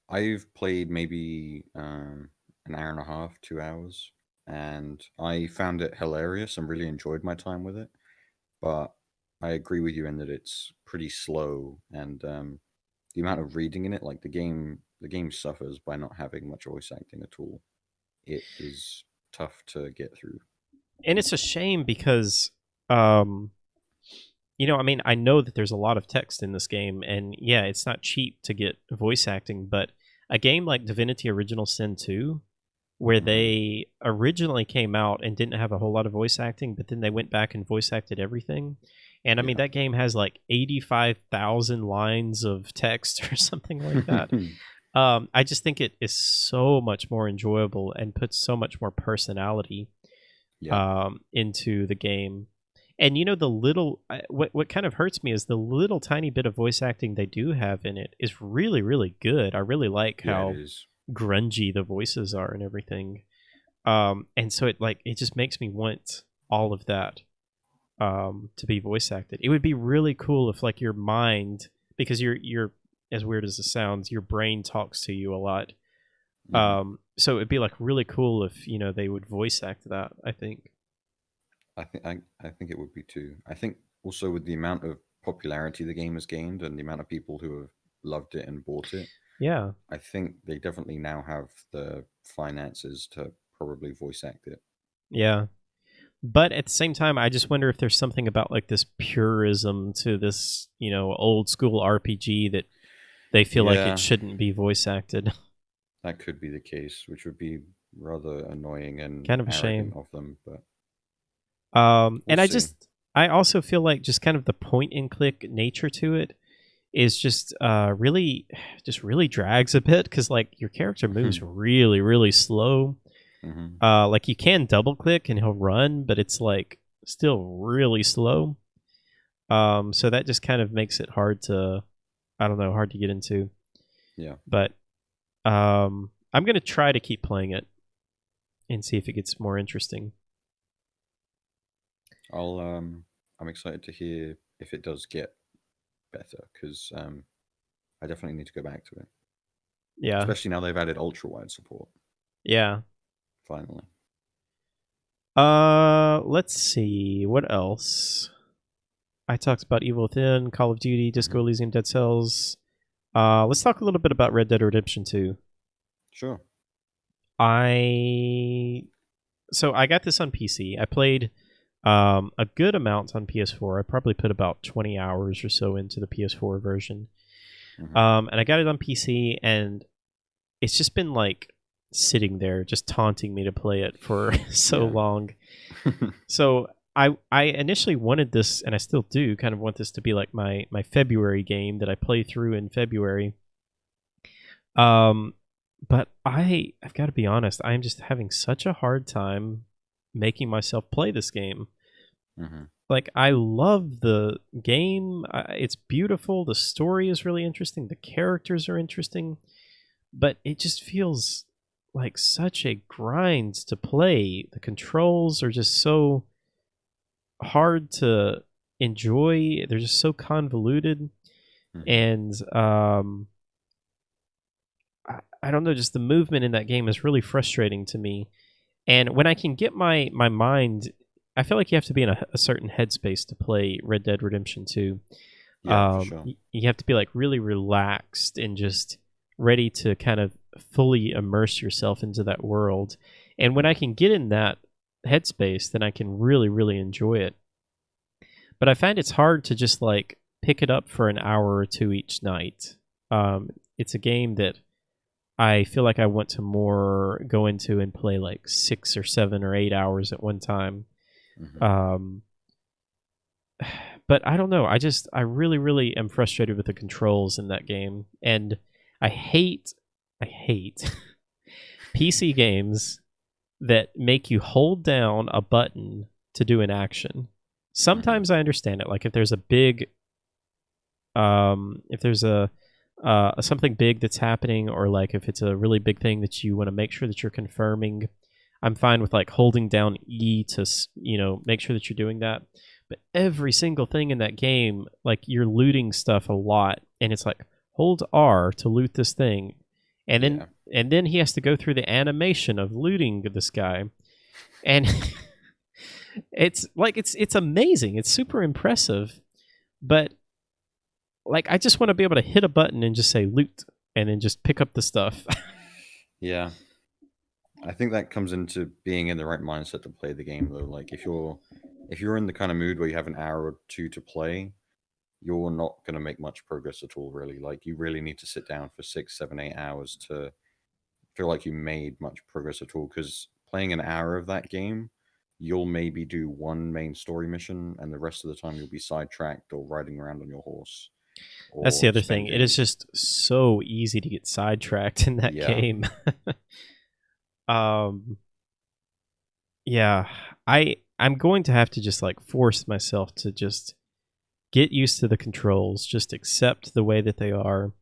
I've played maybe an hour and a half, 2 hours, and I found it hilarious and really enjoyed my time with it. But I agree with you in that it's pretty slow, and the amount of reading in it, like the game suffers by not having much voice acting at all. It is tough to get through.
And it's a shame because, I mean, I know that there's a lot of text in this game, and yeah, it's not cheap to get voice acting, but a game like Divinity Original Sin 2, where they originally came out and didn't have a whole lot of voice acting, but then they went back and voice acted everything. And I mean, that game has like 85,000 lines of text or something like that. I just think it is so much more enjoyable and puts so much more personality into the game. And the little what kind of hurts me is the little tiny bit of voice acting they do have in it is really, really good. I really like how grungy the voices are and everything. And so it just makes me want all of that to be voice acted. It would be really cool if like your mind, because you're as weird as it sounds, your brain talks to you a lot. So it'd be like really cool if they would voice act that. I think
it would be too. I think also with the amount of popularity the game has gained and the amount of people who have loved it and bought it.
Yeah.
I think they definitely now have the finances to probably voice act it.
Yeah. But at the same time, I just wonder if there's something about like this purism to this, old school RPG that they feel like it shouldn't be voice acted.
That could be the case, which would be rather annoying and
kind of a shame
of them. But
and I also feel like just kind of the point and click nature to it is just really drags a bit, because like your character moves really, really slow. Like you can double click and he'll run, but it's like still really slow. So that just kind of makes it hard to get into.
Yeah.
But I'm gonna try to keep playing it and see if it gets more interesting.
I'm excited to hear if it does get better, because I definitely need to go back to it.
Yeah.
Especially now they've added ultra wide support.
Yeah.
Finally.
Let's see what else. I talked about Evil Within, Call of Duty, Disco Elysium, Dead Cells. Let's talk a little bit about Red Dead Redemption 2.
Sure.
I got this on PC. I played a good amount on PS4. I probably put about 20 hours or so into the PS4 version. And I got it on PC, and it's just been like sitting there, just taunting me to play it for so long. So I initially wanted this, and I still do, kind of want this to be like my February game that I play through in February. But I've got to be honest, I'm just having such a hard time making myself play this game.
Mm-hmm.
Like, I love the game. It's beautiful. The story is really interesting. The characters are interesting. But it just feels like such a grind to play. The controls are just so hard to enjoy. They're just so convoluted.
Mm-hmm.
And I don't know, just the movement in that game is really frustrating to me. And when I can get my mind, I feel like you have to be in a certain headspace to play Red Dead Redemption 2.
Yeah, for sure.
You have to be like really relaxed and just ready to kind of fully immerse yourself into that world. And when I can get in that headspace, then I can really, really enjoy it. But I find it's hard to just like pick it up for an hour or two each night. It's a game that I feel like I want to more go into and play like 6 or 7 or 8 hours at one time.
Mm-hmm.
But I don't know. I really, really am frustrated with the controls in that game. And I hate PC games that make you hold down a button to do an action. Sometimes I understand it. Like if there's a big, if there's a something big that's happening, or like if it's a really big thing that you want to make sure that you're confirming, I'm fine with like holding down E to, make sure that you're doing that. But every single thing in that game, like you're looting stuff a lot, and it's like hold R to loot this thing, and then he has to go through the animation of looting this guy, and it's like it's amazing. It's super impressive, but like I just want to be able to hit a button and just say loot, and then just pick up the stuff.
Yeah. I think that comes into being in the right mindset to play the game, though. Like if you're in the kind of mood where you have an hour or two to play, you're not going to make much progress at all, really. Like you really need to sit down for 6, 7, 8 hours to feel like you made much progress at all. Because playing an hour of that game, you'll maybe do one main story mission, and the rest of the time you'll be sidetracked or riding around on your horse.
That's the other thing. It is just so easy to get sidetracked in that game. Yeah, I'm going to have to just like force myself to just get used to the controls, just accept the way that they are,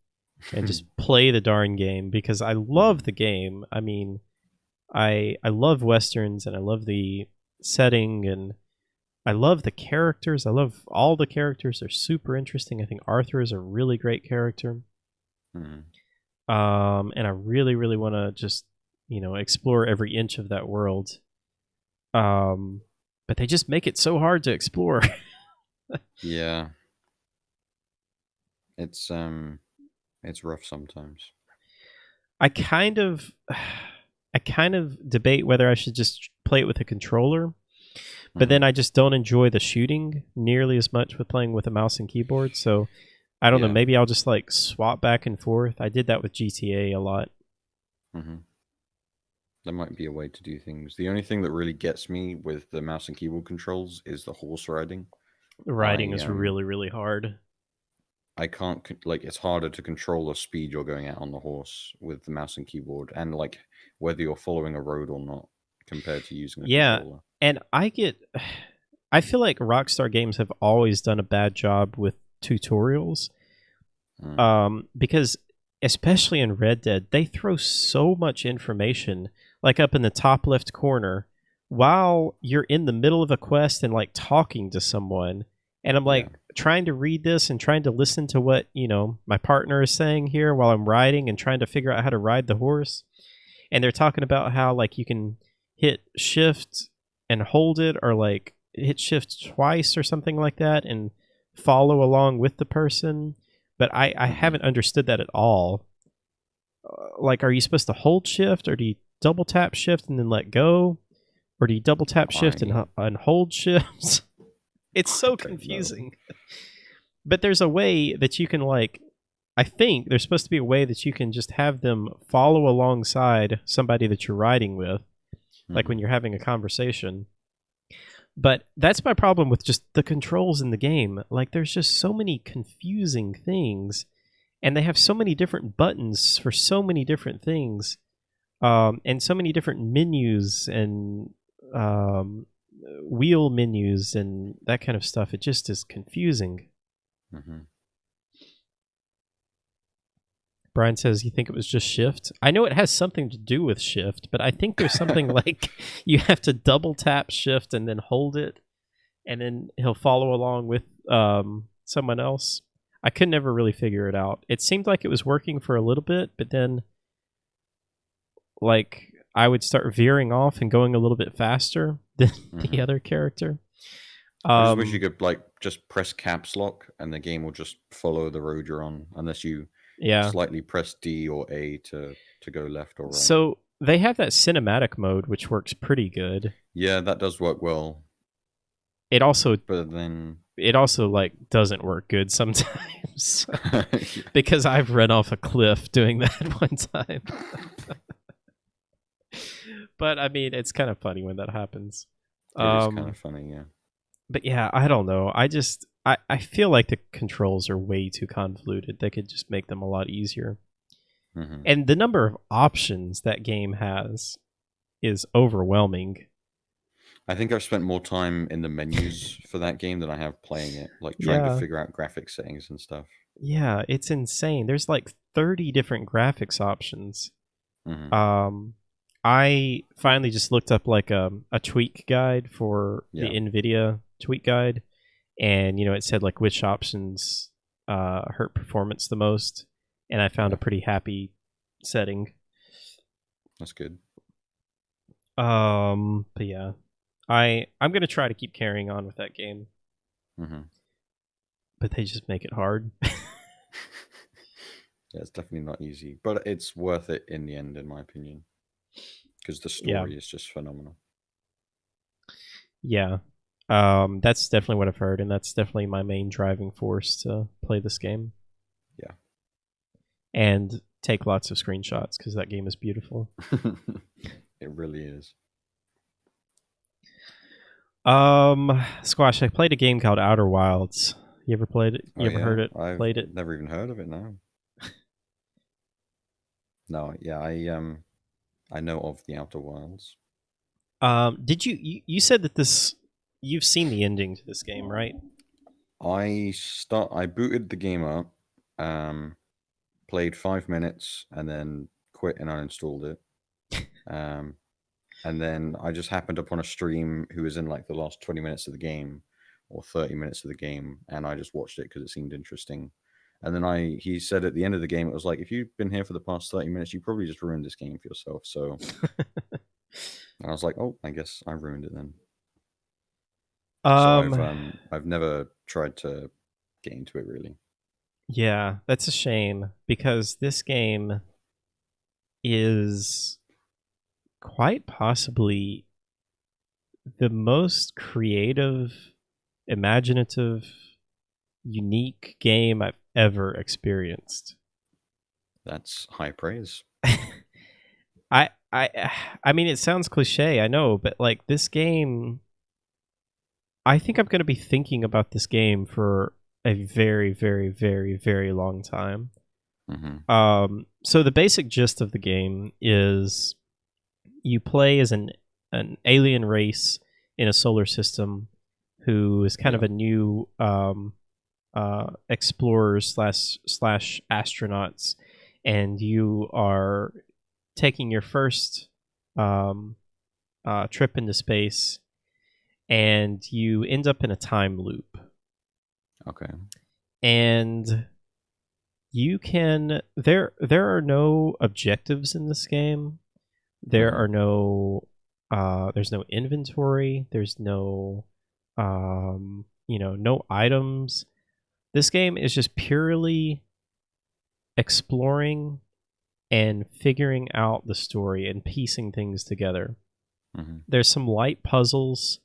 and just play the darn game, because I love the game. I mean, I love westerns, and I love the setting, and I love the characters. I love all the characters. They're super interesting. I think Arthur is a really great character.
Mm-hmm.
And I really, really want to just, explore every inch of that world. But they just make it so hard to explore.
Yeah. It's rough sometimes.
I kind of debate whether I should just play it with a controller, but then I just don't enjoy the shooting nearly as much with playing with a mouse and keyboard. So I don't know. Maybe I'll just like swap back and forth. I did that with GTA a lot.
Mm-hmm. That might be a way to do things. The only thing that really gets me with the mouse and keyboard controls is the horse riding.
The riding is really, really hard.
I can't, like, it's harder to control the speed you're going at on the horse with the mouse and keyboard, and like whether you're following a road or not compared to using a controller.
And I feel like Rockstar Games have always done a bad job with tutorials. Because especially in Red Dead, they throw so much information like up in the top left corner while you're in the middle of a quest and like talking to someone. And I'm like trying to read this and trying to listen to what, my partner is saying here while I'm riding and trying to figure out how to ride the horse. And they're talking about how like you can hit shift and hold it, or like hit shift twice or something like that and follow along with the person. But I haven't understood that at all. Like, are you supposed to hold shift, or do you double tap shift and then let go? Or do you double tap shift and hold shift? It's so confusing. But there's a way that you can like I think there's supposed to be a way that you can just have them follow alongside somebody that you're riding with, like when you're having a conversation. But that's my problem with just the controls in the game. Like, there's just so many confusing things, and they have so many different buttons for so many different things, and so many different menus and wheel menus and that kind of stuff. It just is confusing. Brian says you think it was just shift. I know it has something to do with shift, but I think there's something like you have to double tap shift and then hold it, and then he'll follow along with someone else. I could never really figure it out. It seemed like it was working for a little bit, but then like I would start veering off and going a little bit faster than the other character.
I just wish you could like just press caps lock and the game will just follow the road you're on, unless you slightly press D or A to go left or right.
So they have that cinematic mode, which works pretty good.
Yeah, that does work well.
It also,
but then
it also like doesn't work good sometimes because I've run off a cliff doing that one time. But I mean, it's kind of funny when that happens.
It is kind of funny, yeah.
But yeah, I don't know. I feel like the controls are way too convoluted. They could just make them a lot easier. And the number of options that game has is overwhelming.
I think I've spent more time in the menus for that game than I have playing it, like trying to figure out graphics settings and stuff.
Yeah, it's insane. There's like 30 different graphics options. I finally just looked up like a tweak guide for the NVIDIA tweak guide, and it said like which options hurt performance the most, and I found a pretty happy setting.
That's good.
But yeah, I'm gonna try to keep carrying on with that game, but they just make it hard.
Yeah, it's definitely not easy, but it's worth it in the end, in my opinion, because the story is just phenomenal.
Yeah. That's definitely what I've heard, and that's definitely my main driving force to play this game.
Yeah.
And take lots of screenshots, because that game is beautiful.
It really is.
Squash, I played a game called Outer Wilds. You ever played it? You ever heard it? Played it?
Never even heard of it, no. No, yeah, I know of the Outer Wilds.
Did you said that you've seen the ending to this game, right?
I booted the game up, played 5 minutes, and then quit and uninstalled it. And then I just happened upon a stream who was in like the last 20 minutes of the game or 30 minutes of the game, and I just watched it because it seemed interesting. And then he said at the end of the game, it was like, if you've been here for the past 30 minutes, you probably just ruined this game for yourself. So I was like, oh, I guess I ruined it then. So I've never tried to get into it, really.
Yeah, that's a shame, because this game is quite possibly the most creative, imaginative, unique game I've ever experienced.
That's high praise.
I mean, it sounds cliche, I know, but like this game, I think I'm going to be thinking about this game for a very, very, very, very long time. So the basic gist of the game is you play as an alien race in a solar system who is kind of a new explorers slash astronauts, and you are taking your first trip into space, and you end up in a time loop.
Okay.
And you can there are no objectives in this game. There are no there's no inventory, there's no no items. This game is just purely exploring and figuring out the story and piecing things together. There's some light puzzles.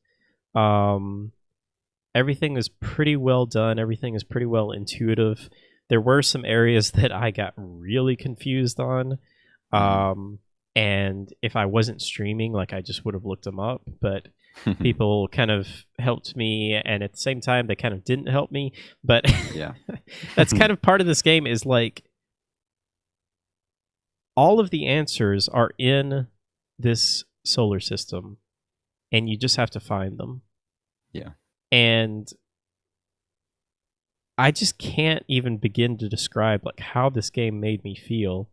Everything is pretty well done. Everything is pretty well intuitive. There were some areas that I got really confused on. And if I wasn't streaming, like I just would have looked them up, but people kind of helped me, and at the same time they kind of didn't help me. But
yeah,
that's kind of part of this game, is like all of the answers are in this solar system, and you just have to find them.
Yeah.
And I just can't even begin to describe like how this game made me feel.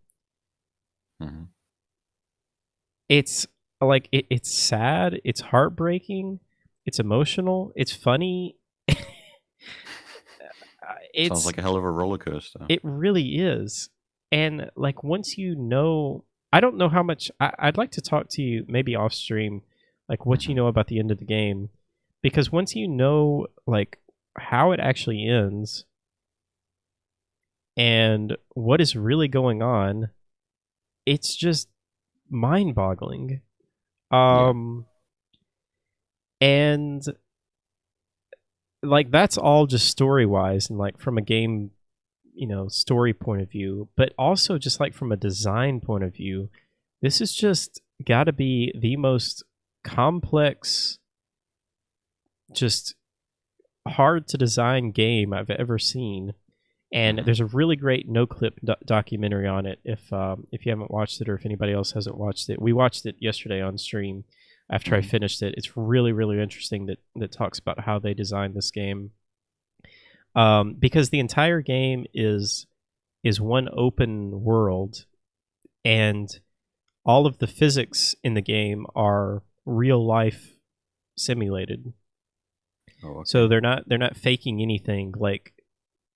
It's like it's sad, it's heartbreaking, it's emotional, it's funny.
Sounds like a hell of a roller coaster.
It really is. And like once you know, I don't know how much. I'd like to talk to you maybe off stream, like what you know about the end of the game, because once you know like how it actually ends and what is really going on, it's just mind-boggling. And like that's all just story-wise and like from a game, story point of view, but also just like from a design point of view, this is just got to be the most complex, just hard to design game I've ever seen. And there's a really great no-clip documentary on it. If you haven't watched it, or if anybody else hasn't watched it, we watched it yesterday on stream after I finished it. It's really, really interesting that talks about how they designed this game. Because the entire game is one open world, and all of the physics in the game are real life simulated.
Oh, okay.
So they're not faking anything. Like,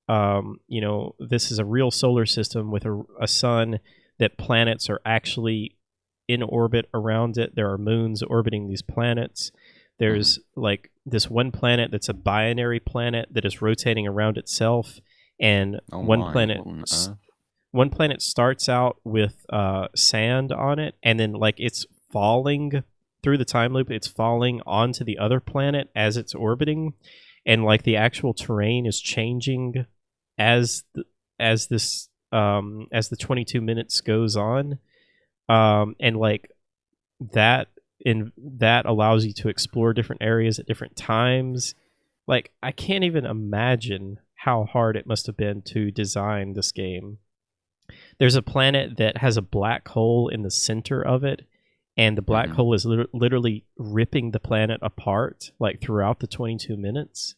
this is a real solar system with a sun that planets are actually in orbit around it. There are moons orbiting these planets. There's like this one planet that's a binary planet that is rotating around itself, and one planet starts out with sand on it, and then like it's falling through the time loop. It's falling onto the other planet as it's orbiting, and like the actual terrain is changing as the 22 minutes goes on, and like that allows you to explore different areas at different times. Like I can't even imagine how hard it must have been to design this game. There's a planet that has a black hole in the center of it, and the black hole is literally ripping the planet apart like throughout the 22 minutes.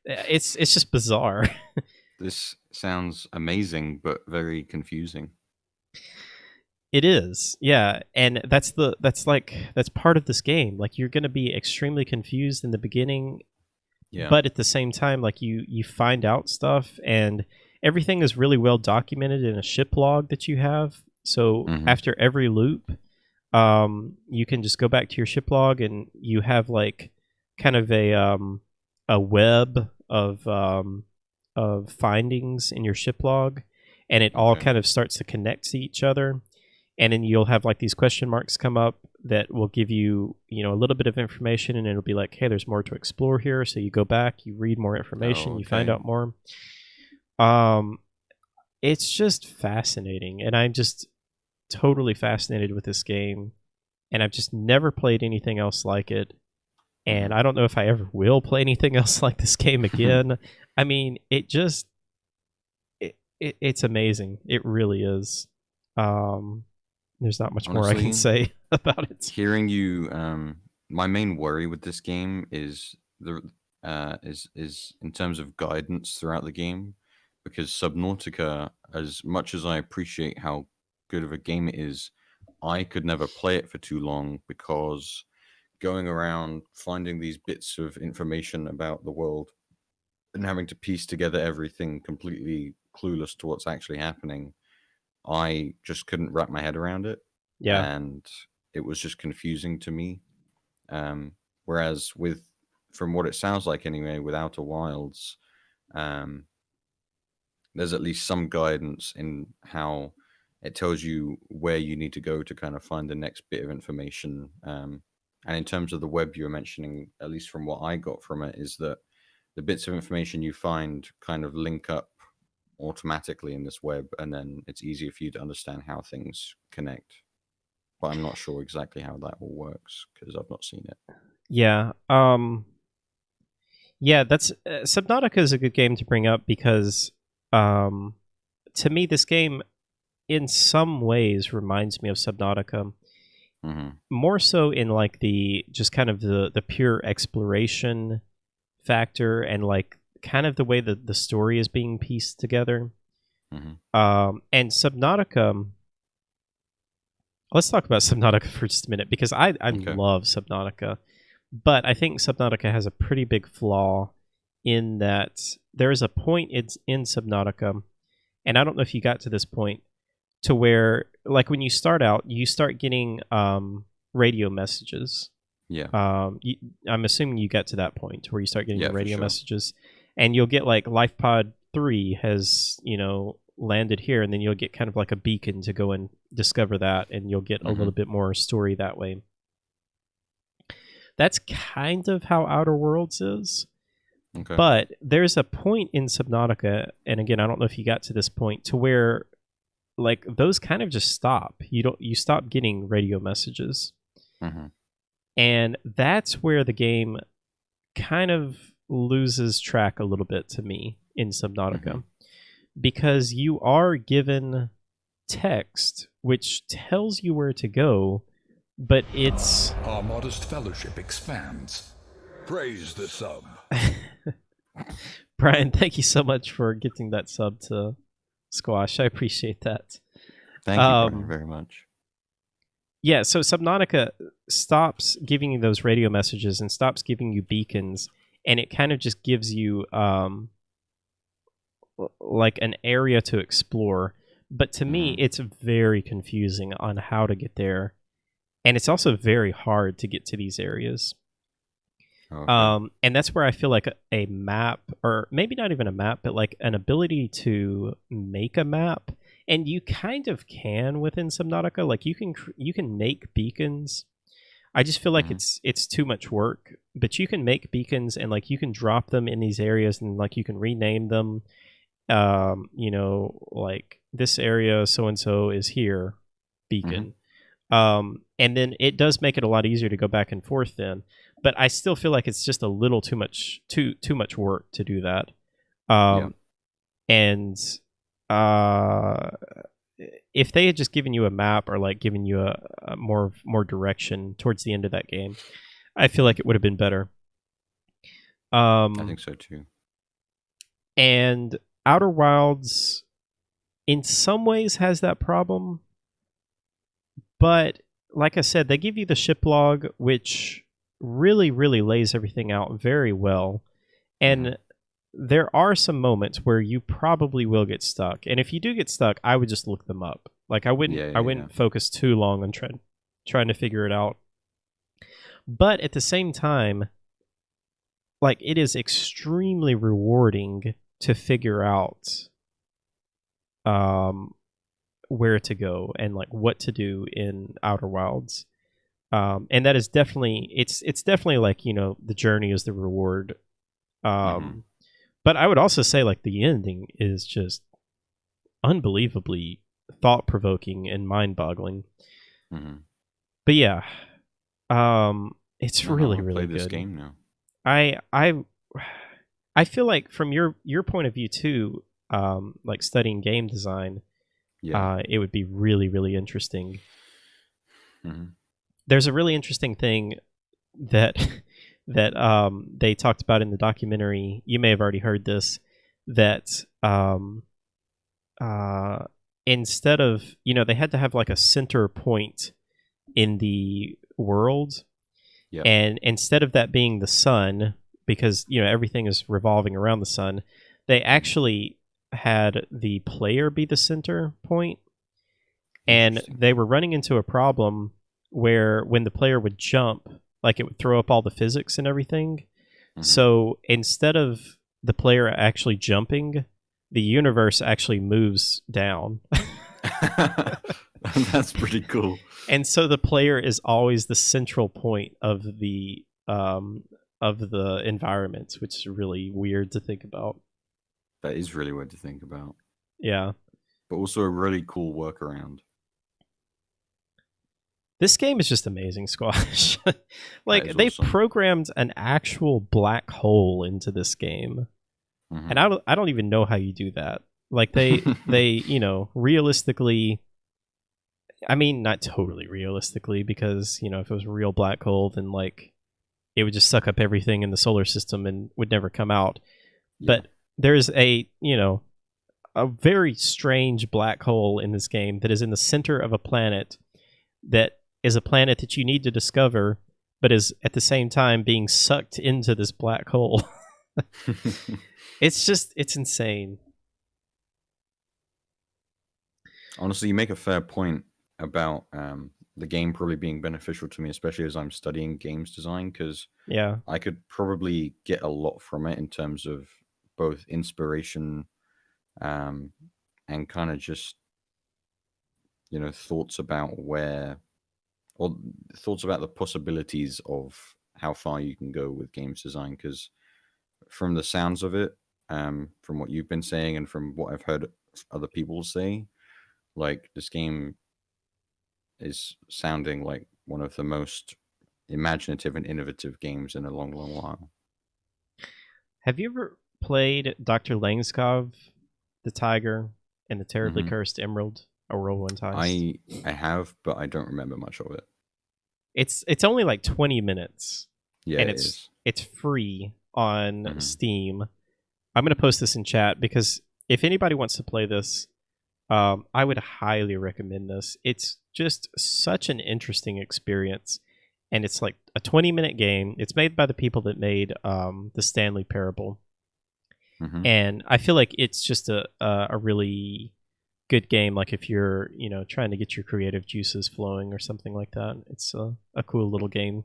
It's just bizarre.
This sounds amazing, but very confusing.
It is, yeah, and that's part of this game. Like you're going to be extremely confused in the beginning, but at the same time, like you find out stuff, and everything is really well documented in a ship log that you have. So after every loop, you can just go back to your ship log, and you have like kind of a web of findings in your ship log, and it all kind of starts to connect to each other. And then you'll have like these question marks come up that will give you, a little bit of information, and it'll be like, hey, there's more to explore here. So you go back, you read more information, you find out more. It's just fascinating, and I'm just totally fascinated with this game, and I've just never played anything else like it. And I don't know if I ever will play anything else like this game again. I mean, it's amazing. It really is. There's not much more I can say about it.
Hearing you, my main worry with this game is is in terms of guidance throughout the game, because Subnautica, as much as I appreciate how good of a game it is, I could never play it for too long, because going around finding these bits of information about the world and having to piece together everything completely clueless to what's actually happening, I just couldn't wrap my head around it.
Yeah.
And it was just confusing to me. Whereas from what it sounds like anyway, with Outer Wilds, there's at least some guidance in how it tells you where you need to go to kind of find the next bit of information. And in terms of the web you were mentioning, at least from what I got from it, is that the bits of information you find kind of link up automatically in this web, and then it's easier for you to understand how things connect. But I'm not sure exactly how that all works because I've not seen it.
Yeah. Yeah, that's Subnautica is a good game to bring up because to me this game in some ways reminds me of Subnautica.
Mm-hmm.
More so in like the just kind of the pure exploration factor and like kind of the way that the story is being pieced together.
Mm-hmm.
And Subnautica, let's talk about Subnautica for just a minute because I
Okay.
love Subnautica, but I think Subnautica has a pretty big flaw in that there is a point in Subnautica, and I don't know if you got to this point, to where like when you start out, you start getting radio messages.
Yeah.
I'm assuming you get to that point where you start getting the radio
sure.
messages, and you'll get like LifePod 3 has landed here, and then you'll get kind of like a beacon to go and discover that, and you'll get a little bit more story that way. That's kind of how Outer Worlds is.
Okay.
But there's a point in Subnautica, and again, I don't know if you got to this point, to where like those kind of just stop. You stop getting radio messages.
Mm-hmm.
And that's where the game kind of loses track a little bit to me in Subnautica. Because you are given text which tells you where to go, but it's...
Our modest fellowship expands. Praise the sub.
Brian, thank you so much for getting that sub to Squash. I appreciate that.
Thank you, Brian, very much.
Yeah, so Subnautica stops giving you those radio messages and stops giving you beacons, and it kind of just gives you like an area to explore. But to me, it's very confusing on how to get there, and it's also very hard to get to these areas.
Okay.
And that's where I feel like a map, or maybe not even a map, but like an ability to make a map. And you kind of can within Subnautica. Like you can make beacons. I just feel like it's too much work. But you can make beacons, and like you can drop them in these areas, and like you can rename them. Like this area so and so is here, beacon. And then it does make it a lot easier to go back and forth then. But I still feel like it's just a little too much work to do that. And if they had just given you a map, or like given you a more direction towards the end of that game, I feel like it would have been better.
I think so too.
And Outer Wilds, in some ways, has that problem. But like I said, they give you the ship log, which really, really lays everything out very well. And there are some moments where you probably will get stuck. And if you do get stuck, I would just look them up. Like I wouldn't focus too long on trying to figure it out. But at the same time, like it is extremely rewarding to figure out where to go and like what to do in Outer Wilds. And that is definitely it's definitely like, the journey is the reward. But I would also say like the ending is just unbelievably thought-provoking and mind-boggling. But yeah, it's really, really good.
Play this game now.
I feel like from your point of view too, like studying game design, it would be really, really interesting. There's a really interesting thing that they talked about in the documentary. You may have already heard this, that instead of, they had to have like a center point in the world. And instead of that being the sun, because, everything is revolving around the sun, they actually had the player be the center point. And they were running into a problem where when the player would jump, like it would throw up all the physics and everything. So instead of the player actually jumping, the universe actually moves down.
That's pretty cool.
And so the player is always the central point of the of the environments, which is really weird to think about.
That is really weird to think about.
Yeah.
But also a really cool workaround.
This game is just amazing, Squash. Like, they
awesome.
programmed an actual black hole into this game. Mm-hmm. And I don't even know how you do that. Like, they realistically, I mean, not totally realistically, because, if it was a real black hole, then, like, it would just suck up everything in the solar system and would never come out. Yeah. But there's a very strange black hole in this game that is in the center of a planet that is a planet that you need to discover, but is at the same time being sucked into this black hole. It's insane.
Honestly, you make a fair point about the game probably being beneficial to me, especially as I'm studying games design, because I could probably get a lot from it in terms of both inspiration and kind of just thoughts about thoughts about the possibilities of how far you can go with games design. Because from the sounds of it, from what you've been saying and from what I've heard other people say, like, this game is sounding like one of the most imaginative and innovative games in a long, long while.
Have you ever played Dr. Langskov, the Tiger, and the Terribly Cursed Emerald, a Whirlwind Heist?
I have, but I don't remember much of it.
It's only like 20 minutes.
Yeah,
and it's free on Steam. I'm going to post this in chat because if anybody wants to play this, I would highly recommend this. It's just such an interesting experience, and it's like a 20-minute game. It's made by the people that made the Stanley Parable, and I feel like it's just a really good game. Like, if you're trying to get your creative juices flowing or something like that, it's a cool little game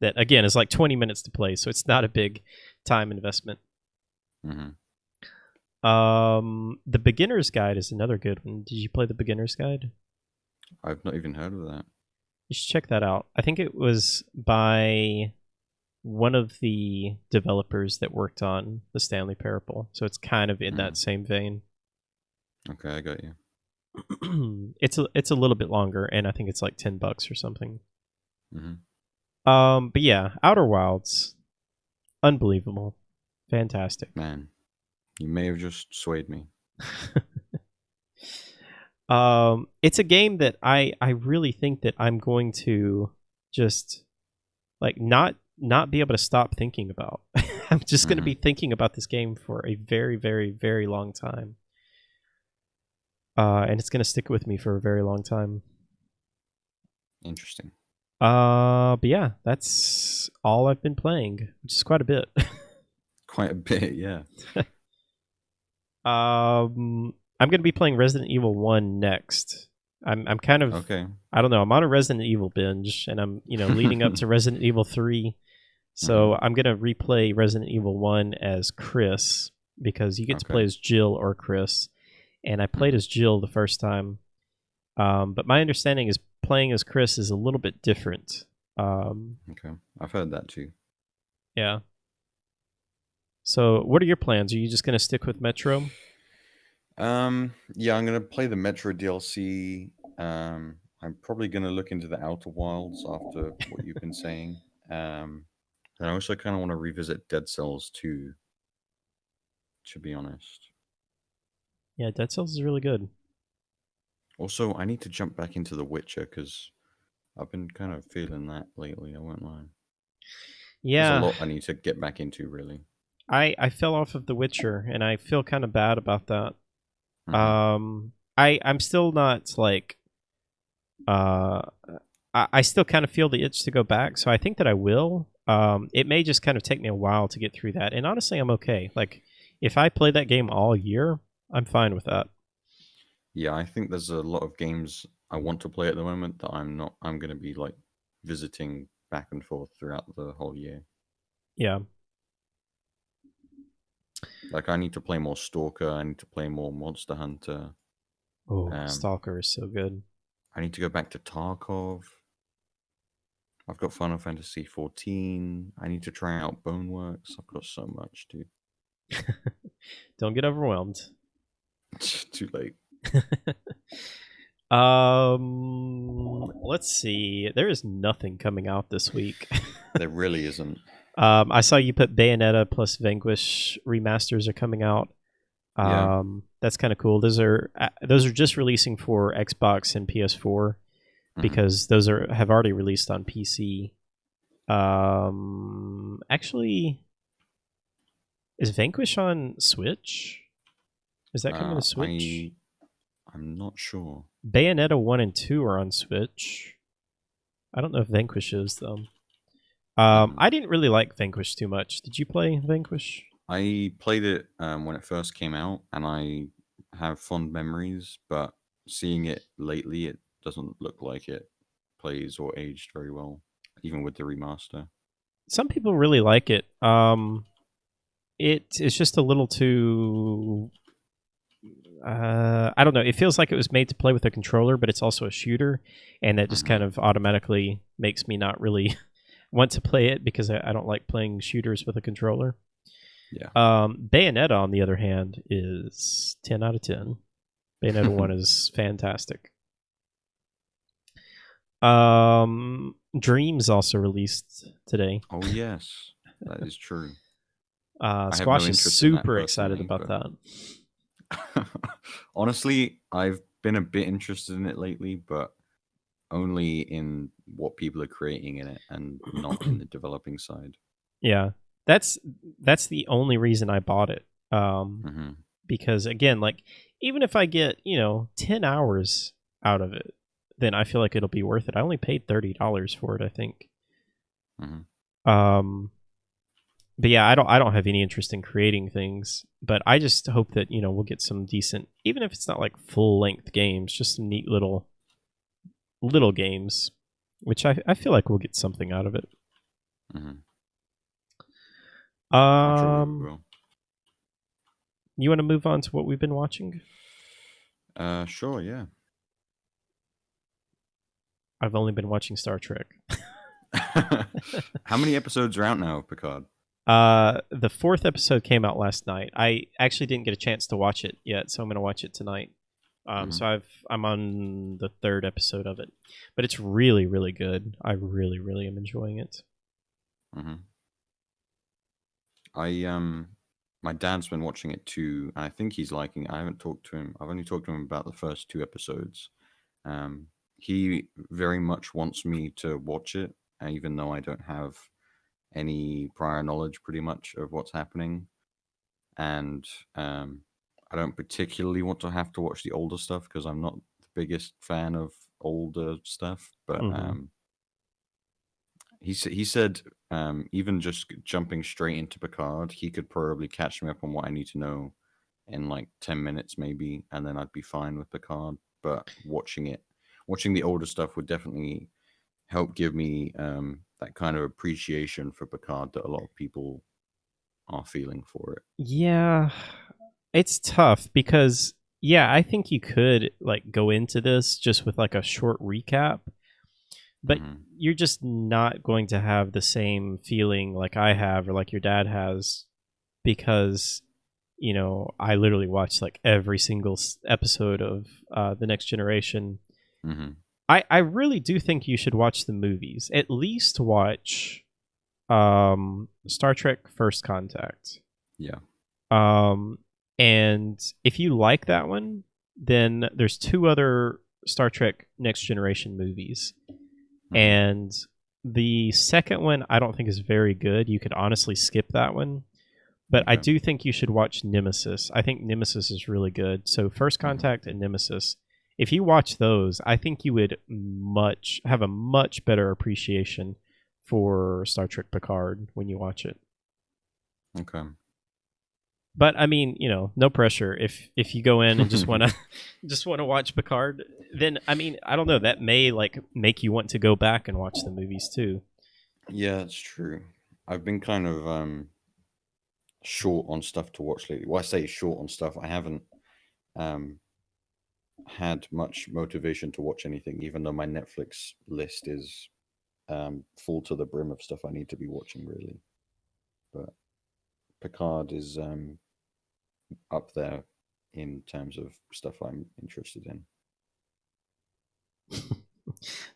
that, again, is like 20 minutes to play, so it's not a big time investment. The Beginner's Guide is another good one. Did you play the Beginner's Guide?
I've not even heard of that.
You should check that out. I think it was by one of the developers that worked on the Stanley Parable, so it's kind of in that same vein.
Okay, I got you.
It's a little bit longer, and I think it's like $10 or something. But yeah, Outer Wilds, unbelievable, fantastic.
Man, you may have just swayed me.
It's a game that I really think that I'm going to just like not be able to stop thinking about. I'm just going to be thinking about this game for a very, very, very long time. And it's going to stick with me for a very long time.
Interesting.
But yeah, that's all I've been playing, which is quite a bit.
Quite a bit, yeah.
I'm going to be playing Resident Evil 1 next. I'm kind of
okay.
I don't know. I'm on a Resident Evil binge, and I'm leading up to Resident Evil 3. So I'm going to replay Resident Evil 1 as Chris, because you get to play as Jill or Chris. And I played as Jill the first time. But my understanding is playing as Chris is a little bit different.
Okay. I've heard that too.
Yeah. So what are your plans? Are you just going to stick with Metro?
Yeah, I'm going to play the Metro DLC. I'm probably going to look into the Outer Wilds after what you've been saying. And I also kind of want to revisit Dead Cells 2, to be honest.
Yeah, Dead Cells is really good.
Also, I need to jump back into The Witcher, because I've been kind of feeling that lately, I won't lie.
Yeah.
There's a lot I need to get back into, really.
I fell off of The Witcher, and I feel kind of bad about that. I'm still not, like... I still kind of feel the itch to go back, so I think that I will. It may just kind of take me a while to get through that, and honestly, I'm okay. Like, if I play that game all year, I'm fine with that.
Yeah, I think there's a lot of games I want to play at the moment that I'm going to be like visiting back and forth throughout the whole year.
Yeah.
Like, I need to play more Stalker. I need to play more Monster Hunter.
Oh, Stalker is so good.
I need to go back to Tarkov. I've got Final Fantasy 14. I need to try out Boneworks. I've got so much, dude.
Don't get overwhelmed.
Too late.
Let's see. There is nothing coming out this week.
There really isn't.
I saw you put Bayonetta plus Vanquish remasters are coming out.
Yeah.
That's kind of cool. Those are just releasing for Xbox and PS4 because those have already released on PC. Actually, is Vanquish on Switch? Is that coming to Switch?
I'm not sure.
Bayonetta 1 and 2 are on Switch. I don't know if Vanquish is, though. I didn't really like Vanquish too much. Did you play Vanquish?
I played it when it first came out, and I have fond memories, but seeing it lately, it doesn't look like it plays or aged very well, even with the remaster.
Some people really like it. It's just a little too... I don't know. It feels like it was made to play with a controller, but it's also a shooter, and that just kind of automatically makes me not really want to play it because I don't like playing shooters with a controller.
Yeah.
Bayonetta, on the other hand, is 10 out of 10. Bayonetta 1 is fantastic. Dreams also released today.
Oh, yes. That is true.
Squash is super excited about that.
Honestly, I've been a bit interested in it lately, but only in what people are creating in it and not in the developing side.
Yeah, that's the only reason I bought it. Because again, like even if I get 10 hours out of it, then I feel like it'll be worth it. I only paid $30 for it, I think. But yeah, I don't have any interest in creating things, but I just hope that we'll get some decent, even if it's not like full length games, just some neat little games, which I feel like we'll get something out of it. You want to move on to what we've been watching?
Sure, yeah.
I've only been watching Star Trek.
How many episodes are out now of Picard?
The 4th episode came out last night. I actually didn't get a chance to watch it yet, so I'm going to watch it tonight. So I'm on the 3rd episode of it, but it's really, really good. I really, really am enjoying it.
My dad's been watching it too, and I think he's liking it. I haven't talked to him. I've only talked to him about the first 2 episodes. He very much wants me to watch it, even though I don't have any prior knowledge pretty much of what's happening. And I don't particularly want to have to watch the older stuff because I'm not the biggest fan of older stuff. But he said even just jumping straight into Picard, he could probably catch me up on what I need to know in like 10 minutes maybe, and then I'd be fine with Picard. But watching the older stuff would definitely help give me that kind of appreciation for Picard that a lot of people are feeling for it.
Yeah, it's tough because I think you could like go into this just with like a short recap, but you're just not going to have the same feeling like I have or like your dad has, because I literally watched like every single episode of The Next Generation. I really do think you should watch the movies. At least watch Star Trek First Contact.
Yeah.
And if you like that one, then there's 2 other Star Trek Next Generation movies. And the second one I don't think is very good. You could honestly skip that one. But I do think you should watch Nemesis. I think Nemesis is really good. So First Contact and Nemesis. If you watch those, I think you would have a much better appreciation for Star Trek Picard when you watch it.
Okay.
But I mean, no pressure. If you go in and just want to watch Picard, then I mean, I don't know. That may like make you want to go back and watch the movies too.
Yeah, that's true. I've been kind of short on stuff to watch lately. Well, I say short on stuff. I haven't had much motivation to watch anything, even though my Netflix list is full to the brim of stuff I need to be watching, really. But Picard is up there in terms of stuff I'm interested in.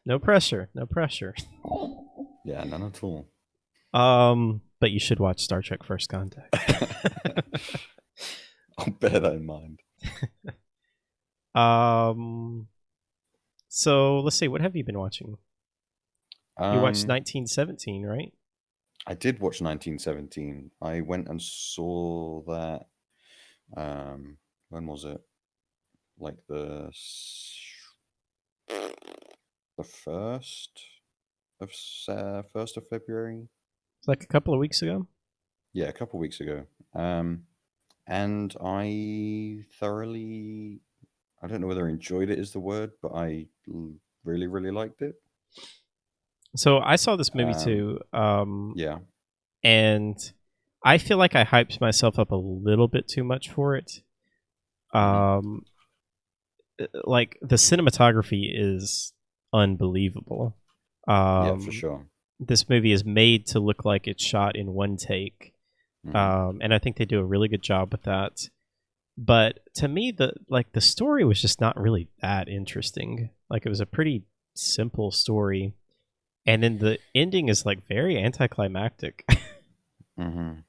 No pressure. No pressure.
Yeah, none at all.
But you should watch Star Trek First Contact.
I'll bear that in mind.
So let's see. What have you been watching? You watched 1917, right?
I did watch 1917. I went and saw that. When was it? Like the 1st of February.
It's like a couple of weeks ago.
Yeah, a couple of weeks ago. And I thoroughly, I don't know whether enjoyed it is the word, but I really, really liked it.
So I saw this movie too.
Yeah.
And I feel like I hyped myself up a little bit too much for it. Like the cinematography is unbelievable.
Yeah, for sure.
This movie is made to look like it's shot in one take. And I think they do a really good job with that. But to me, the story was just not really that interesting. Like, it was a pretty simple story, and then the ending is like very anticlimactic.
I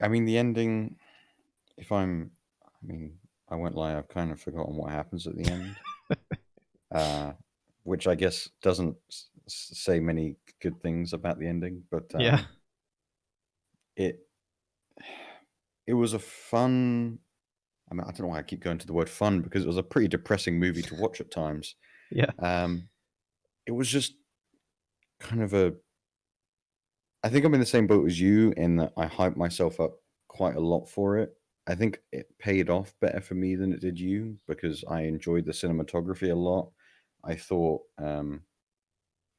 mean, the ending. I won't lie. I've kind of forgotten what happens at the end, which I guess doesn't say many good things about the ending. But
yeah.
It was a fun. I mean, I don't know why I keep going to the word fun, because it was a pretty depressing movie to watch at times.
Yeah.
It was just kind of I think I'm in the same boat as you in that I hyped myself up quite a lot for it. I think it paid off better for me than it did you, because I enjoyed the cinematography a lot. I thought it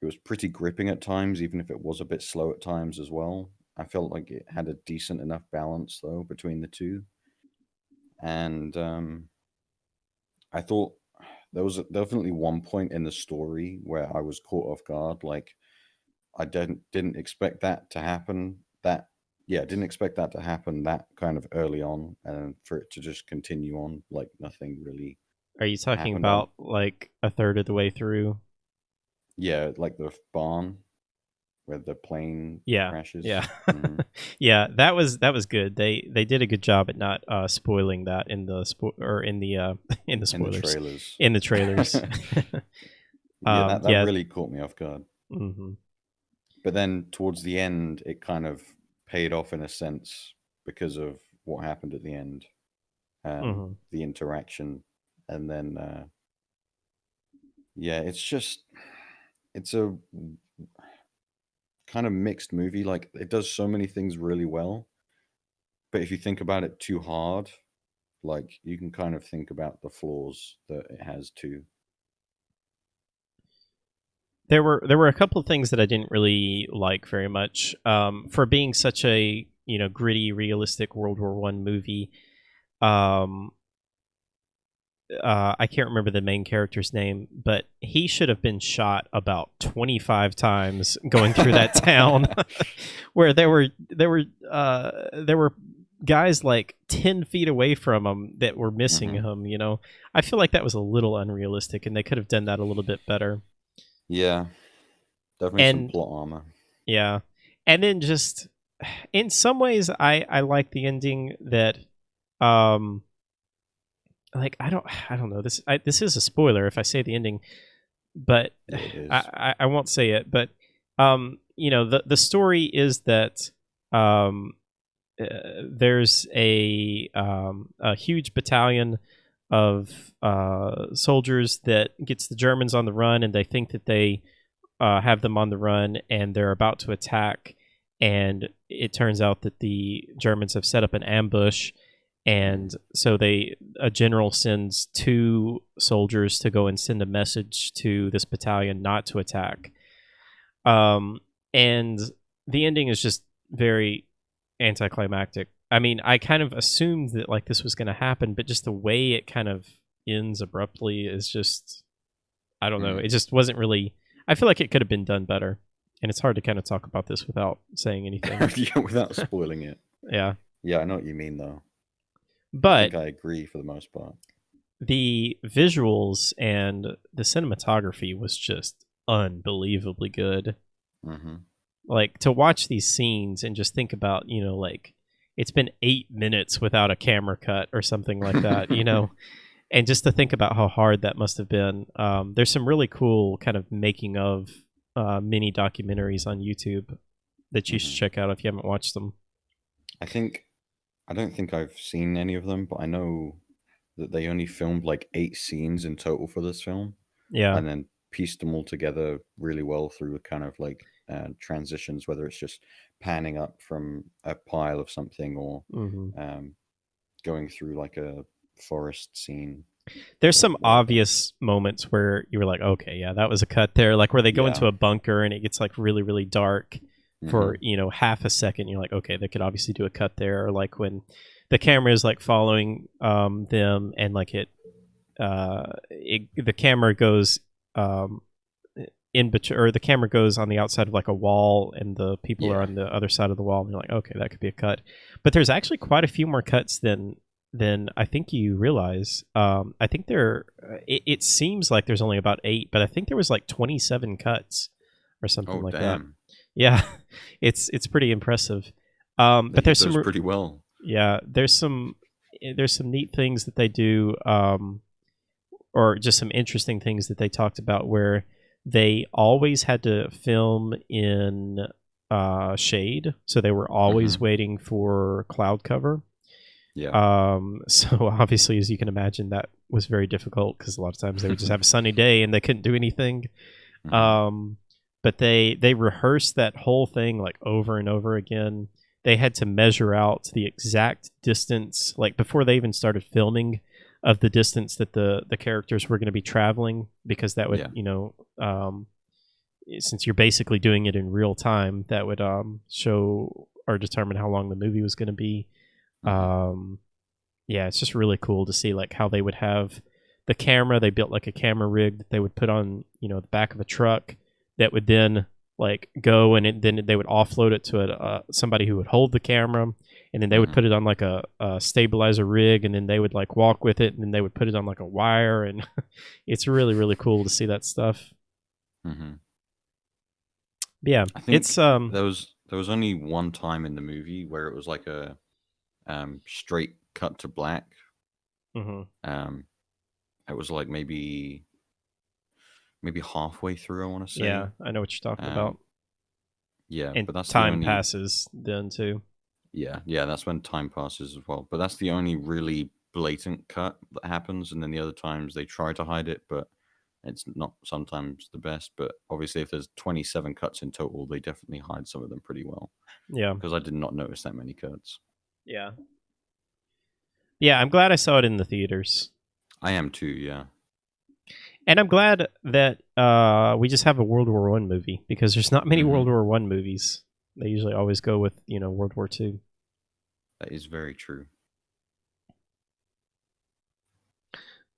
was pretty gripping at times, even if it was a bit slow at times as well. I felt like it had a decent enough balance, though, between the two. And I thought there was definitely one point in the story where I was caught off guard. Like, I didn't expect that to happen. Didn't expect that to happen that kind of early on, and for it to just continue on like nothing really.
Are you talking about like a third of the way through?
Yeah, like the barn where the plane crashes.
Yeah. Yeah, that was good. They did a good job at not spoiling that in the in the spoilers. In the trailers.
That really caught me off guard. But then towards the end, it kind of paid off in a sense because of what happened at the end, the interaction, and then it's a kind of mixed movie. Like, it does so many things really well, but if you think about it too hard, like, you can kind of think about the flaws that it has too.
There were a couple of things that I didn't really like very much. For being such a gritty, realistic World War I movie, I can't remember the main character's name, but he should have been shot about 25 times going through that town, where there were guys like 10 feet away from him that were missing him. I feel like that was a little unrealistic, and they could have done that a little bit better.
Yeah, definitely some plot armor.
Yeah, and then just in some ways, I like the ending that. Like, I don't know, this is a spoiler if I say the ending, but I won't say it. But the story is that there's a huge battalion of soldiers that gets the Germans on the run, and they think that they have them on the run, and they're about to attack, and it turns out that the Germans have set up an ambush. And so a general sends 2 soldiers to go and send a message to this battalion not to attack. And the ending is just very anticlimactic. I mean, I kind of assumed that like this was going to happen, but just the way it kind of ends abruptly is just, I don't know. It just wasn't really. I feel like it could have been done better, and it's hard to kind of talk about this without saying anything.
Yeah, without spoiling it.
Yeah.
Yeah, I know what you mean, though.
But
I think I agree for the most part.
The visuals and the cinematography was just unbelievably good.
Mm-hmm.
Like, to watch these scenes and just think about, like, it's been 8 minutes without a camera cut or something like that, and just to think about how hard that must have been. There's some really cool kind of making of mini documentaries on YouTube that you should check out if you haven't watched them.
I don't think I've seen any of them, but I know that they only filmed like 8 scenes in total for this film.
Yeah.
And then pieced them all together really well through kind of like transitions, whether it's just panning up from a pile of something or going through like a forest scene.
There's some obvious moments where you were like, okay, yeah, that was a cut there. Like where they go into a bunker and it gets like really, really dark for, half a second. You're like, okay, they could obviously do a cut there. Or like when the camera is like following them and like the camera goes in between, or the camera goes on the outside of like a wall and the people are on the other side of the wall. And you're like, okay, that could be a cut. But there's actually quite a few more cuts than I think you realize. I think it seems like there's only about 8, but I think there was like 27 cuts or something like that. Yeah, it's pretty impressive. But there's some
pretty well.
Yeah, there's some neat things that they do, or just some interesting things that they talked about where they always had to film in shade, so they were always waiting for cloud cover.
Yeah.
So obviously, as you can imagine, that was very difficult because a lot of times they would just have a sunny day and they couldn't do anything. But they rehearsed that whole thing like over and over again. They had to measure out the exact distance, like before they even started filming, of the distance that the characters were going to be traveling, because that would, since you're basically doing it in real time, that would show or determine how long the movie was going to be. Yeah, it's just really cool to see like how they would have the camera. They built like a camera rig that they would put on, the back of a truck that would then like go and then they would offload it to somebody who would hold the camera, and then they would put it on like a stabilizer rig, and then they would like walk with it, and then they would put it on like a wire, and it's really, really cool to see that stuff. Yeah,
I think it's there was only one time in the movie where it was like a straight cut to black. It was like maybe halfway through, I want to say.
Yeah, I know what you're talking about.
Yeah,
and
but that's
time passes then too.
Yeah, that's when time passes as well. But that's the only really blatant cut that happens, and then the other times they try to hide it, but it's not sometimes the best. But obviously, if there's 27 cuts in total, they definitely hide some of them pretty well.
Yeah,
because I did not notice that many cuts.
Yeah, I'm glad I saw it in the theaters.
I am too, yeah.
And I'm glad that we just have a World War I movie, because there's not many World War I movies. They usually always go with, World War II.
That is very true.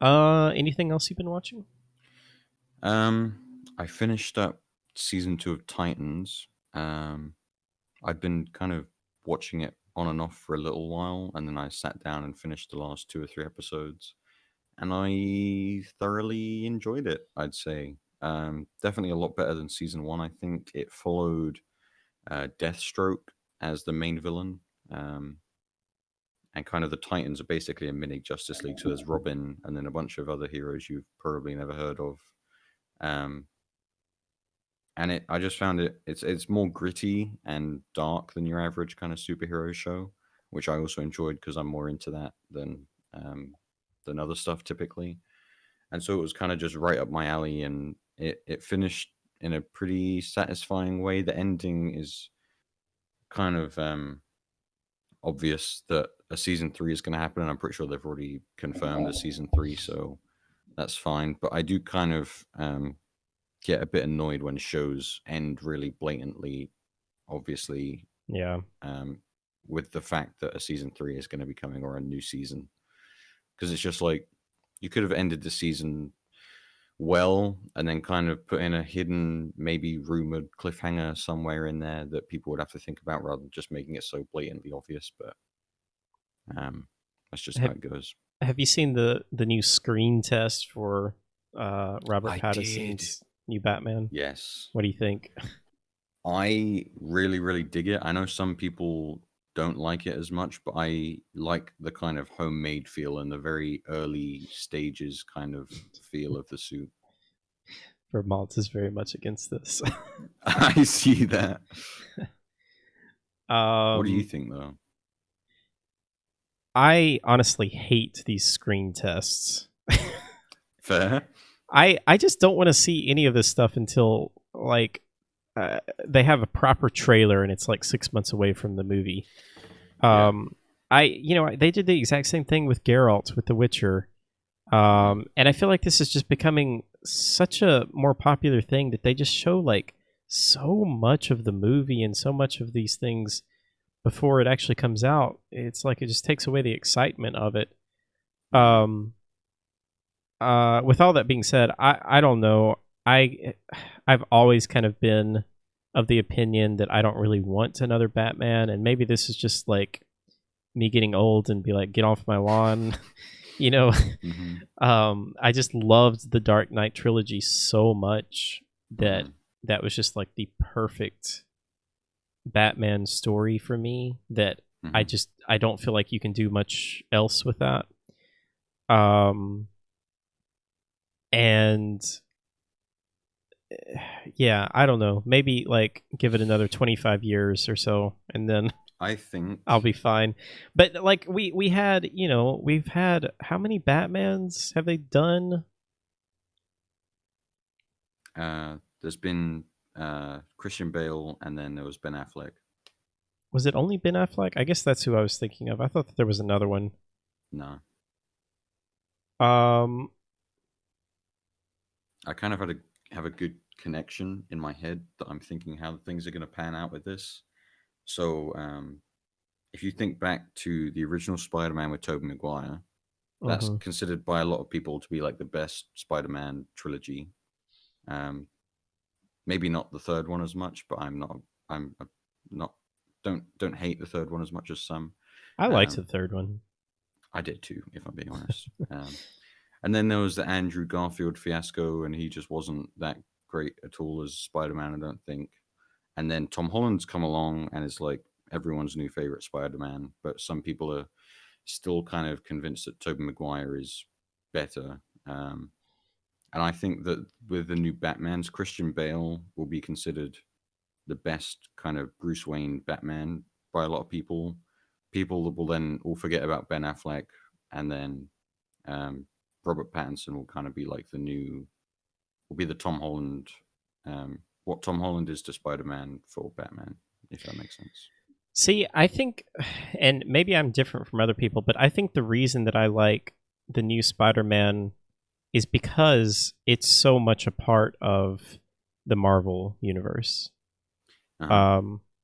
Anything else you've been watching?
I finished up season 2 of Titans. I'd been kind of watching it on and off for a little while, and then I sat down and finished the last 2 or 3 episodes, and I thoroughly enjoyed it, I'd say. Definitely a lot better than season 1, I think. It followed Deathstroke as the main villain, and kind of the Titans are basically a mini Justice League. So there's Robin and then a bunch of other heroes you've probably never heard of. And I just found it's more gritty and dark than your average kind of superhero show, which I also enjoyed because I'm more into that than other stuff typically. And so it was kind of just right up my alley, and it finished in a pretty satisfying way. The ending is kind of obvious that a season 3 is going to happen, and I'm pretty sure they've already confirmed a season 3, so that's fine. But I do kind of get a bit annoyed when shows end really blatantly, obviously.
Yeah.
With the fact that a season 3 is going to be coming, or a new season, because it's just like you could have ended the season well, and then kind of put in a hidden, maybe rumored cliffhanger somewhere in there that people would have to think about, rather than just making it so blatantly obvious. But that's just how it goes.
Have you seen the new screen test for Robert Pattinson's new Batman?
Yes.
What do you think?
I really, really dig it. I know some people don't like it as much, but I like the kind of homemade feel and the very early stages kind of feel of the suit.
Vermont is very much against this.
I see that. What do you think, though?
I honestly hate these screen tests.
Fair.
I just don't want to see any of this stuff until like they have a proper trailer and it's like 6 months away from the movie. They did the exact same thing with Geralt with The Witcher. And I feel like this is just becoming such a more popular thing that they just show like so much of the movie and so much of these things before it actually comes out. It's like it just takes away the excitement of it. With all that being said, I don't know. I've always kind of been of the opinion that I don't really want another Batman, and maybe this is just like me getting old and be like, get off my lawn. You know, I just loved the Dark Knight trilogy so much that that was just like the perfect Batman story for me that I don't feel like you can do much else with that. And yeah, I don't know. Maybe like give it another 25 years or so, and then
I think
I'll be fine. But like we've had how many Batmans have they done?
There's been Christian Bale, and then there was Ben Affleck.
Was it only Ben Affleck? I guess that's who I was thinking of. I thought that there was another one.
No. I kind of have a good connection in my head that I'm thinking how things are going to pan out with this. So, if you think back to the original Spider-Man with Tobey Maguire, that's considered by a lot of people to be like the best Spider-Man trilogy. Maybe not the third one as much, but don't hate the third one as much as some.
I liked the third one.
I did too, if I'm being honest. And then there was the Andrew Garfield fiasco, and he just wasn't that great at all as Spider-Man, I don't think. And then Tom Holland's come along and is like everyone's new favorite Spider-Man, but some people are still kind of convinced that Tobey Maguire is better. And I think that with the new Batmans, Christian Bale will be considered the best kind of Bruce Wayne Batman by a lot of people. People will then all forget about Ben Affleck, and then Robert Pattinson will kind of be like will be the Tom Holland, what Tom Holland is to Spider-Man for Batman, if that makes sense.
See, I think, and maybe I'm different from other people, but I think the reason that I like the new Spider-Man is because it's so much a part of the Marvel universe.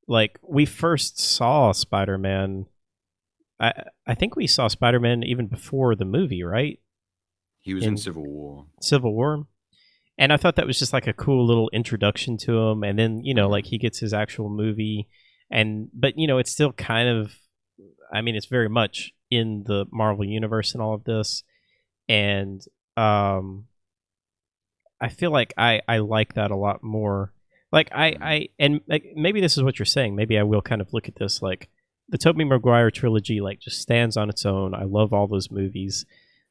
Like we first saw Spider-Man. I think we saw Spider-Man even before the movie, right?
He was in Civil War.
Civil War. And I thought that was just like a cool little introduction to him. And then, like he gets his actual movie. But it's still kind of, I mean, it's very much in the Marvel universe and all of this. And I feel like I like that a lot more. Like and maybe this is what you're saying. Maybe I will kind of look at this like the Tobey Maguire trilogy like just stands on its own. I love all those movies.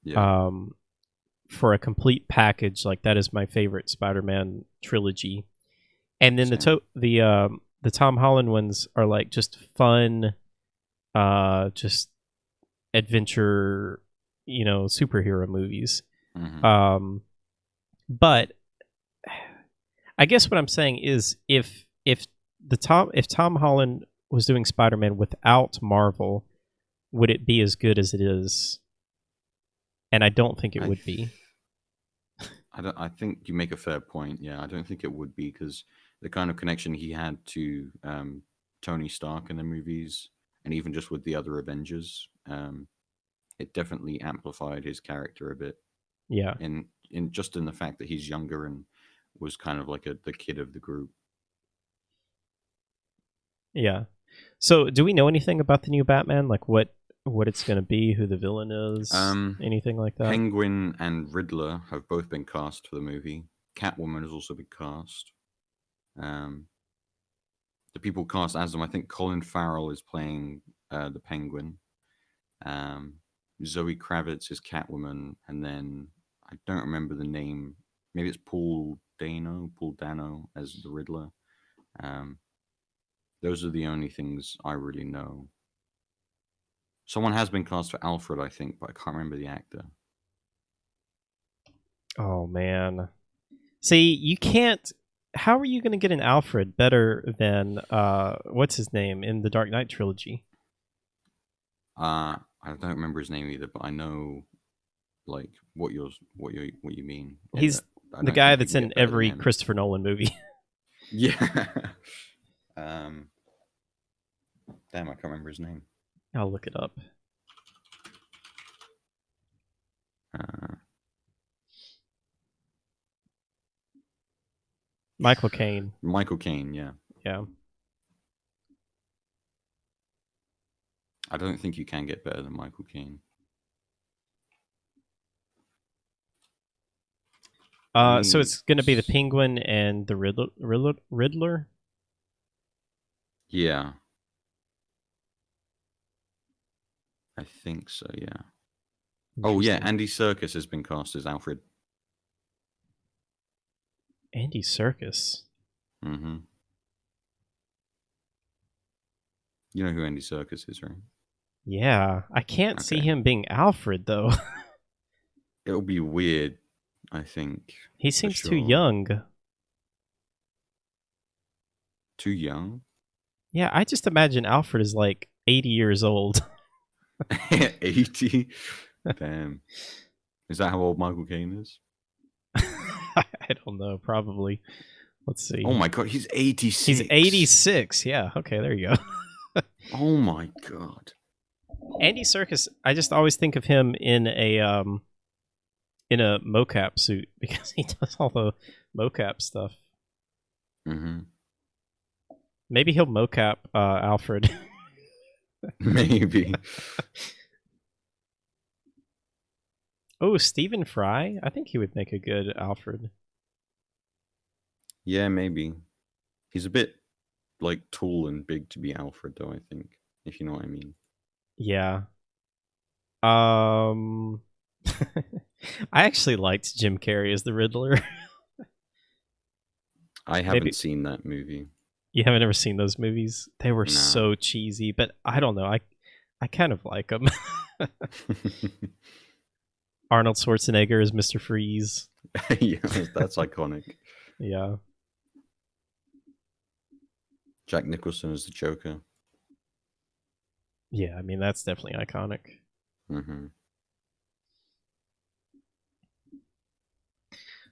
Yeah. For a complete package, like that is my favorite Spider-Man trilogy. And then the Tom Holland ones are like just fun, just adventure, superhero movies. But I guess what I'm saying is if Tom Holland was doing Spider-Man without Marvel, would it be as good as it is? And I don't think it would be.
I think you make a fair point. Yeah, I don't think it would be because the kind of connection he had to Tony Stark in the movies, and even just with the other Avengers, it definitely amplified his character a bit.
Yeah.
And in the fact that he's younger and was kind of like the kid of the group.
Yeah. So, do we know anything about the new Batman? Like what it's going to be, who the villain is, anything like that?
Penguin and Riddler have both been cast for the movie. Catwoman has also been cast. The people cast as them, I think Colin Farrell is playing the Penguin. Zoe Kravitz is Catwoman, and then I don't remember the name. Maybe it's Paul Dano as the Riddler. Those are the only things I really know. Someone has been cast for Alfred, I think, but I can't remember the actor.
Oh, man. See, you can't... How are you going to get an Alfred better than, what's his name, in the Dark Knight trilogy?
I don't remember his name either, but I know, like, what you mean.
He's the guy that's in every Christopher Nolan movie.
Yeah. Damn, I can't remember his name.
I'll look it up. Michael Caine.
Michael Caine, yeah.
Yeah.
I don't think you can get better than Michael Caine.
So it's going to be the Penguin and the Riddler?
Yeah. I think so, yeah. Oh, yeah, Andy Serkis has been cast as Alfred.
Andy Serkis?
Mm-hmm. You know who Andy Serkis is, right?
Yeah. I can't see him being Alfred, though.
It'll be weird, I think.
He seems too young.
Too young?
Yeah, I just imagine Alfred is like 80 years old.
80? Damn. Is that how old Michael Caine is?
I don't know, probably. Let's see.
Oh my god, he's 86.
He's 86, yeah. Okay, there you go.
Oh my god.
Andy Serkis, I just always think of him in a mocap suit because he does all the mocap stuff.
Mm-hmm.
Maybe he'll mocap Alfred.
Maybe.
Oh, Stephen Fry? I think he would make a good Alfred.
Yeah, maybe. He's a bit like tall and big to be Alfred, though, I think, if you know what I mean.
Yeah. I actually liked Jim Carrey as the Riddler.
I haven't seen that movie.
You haven't ever seen those movies? They were so cheesy, but I don't know. I kind of like them. Arnold Schwarzenegger as Mr. Freeze.
Yeah, that's iconic.
Yeah.
Jack Nicholson as the Joker.
Yeah, I mean, that's definitely iconic.
Mm-hmm.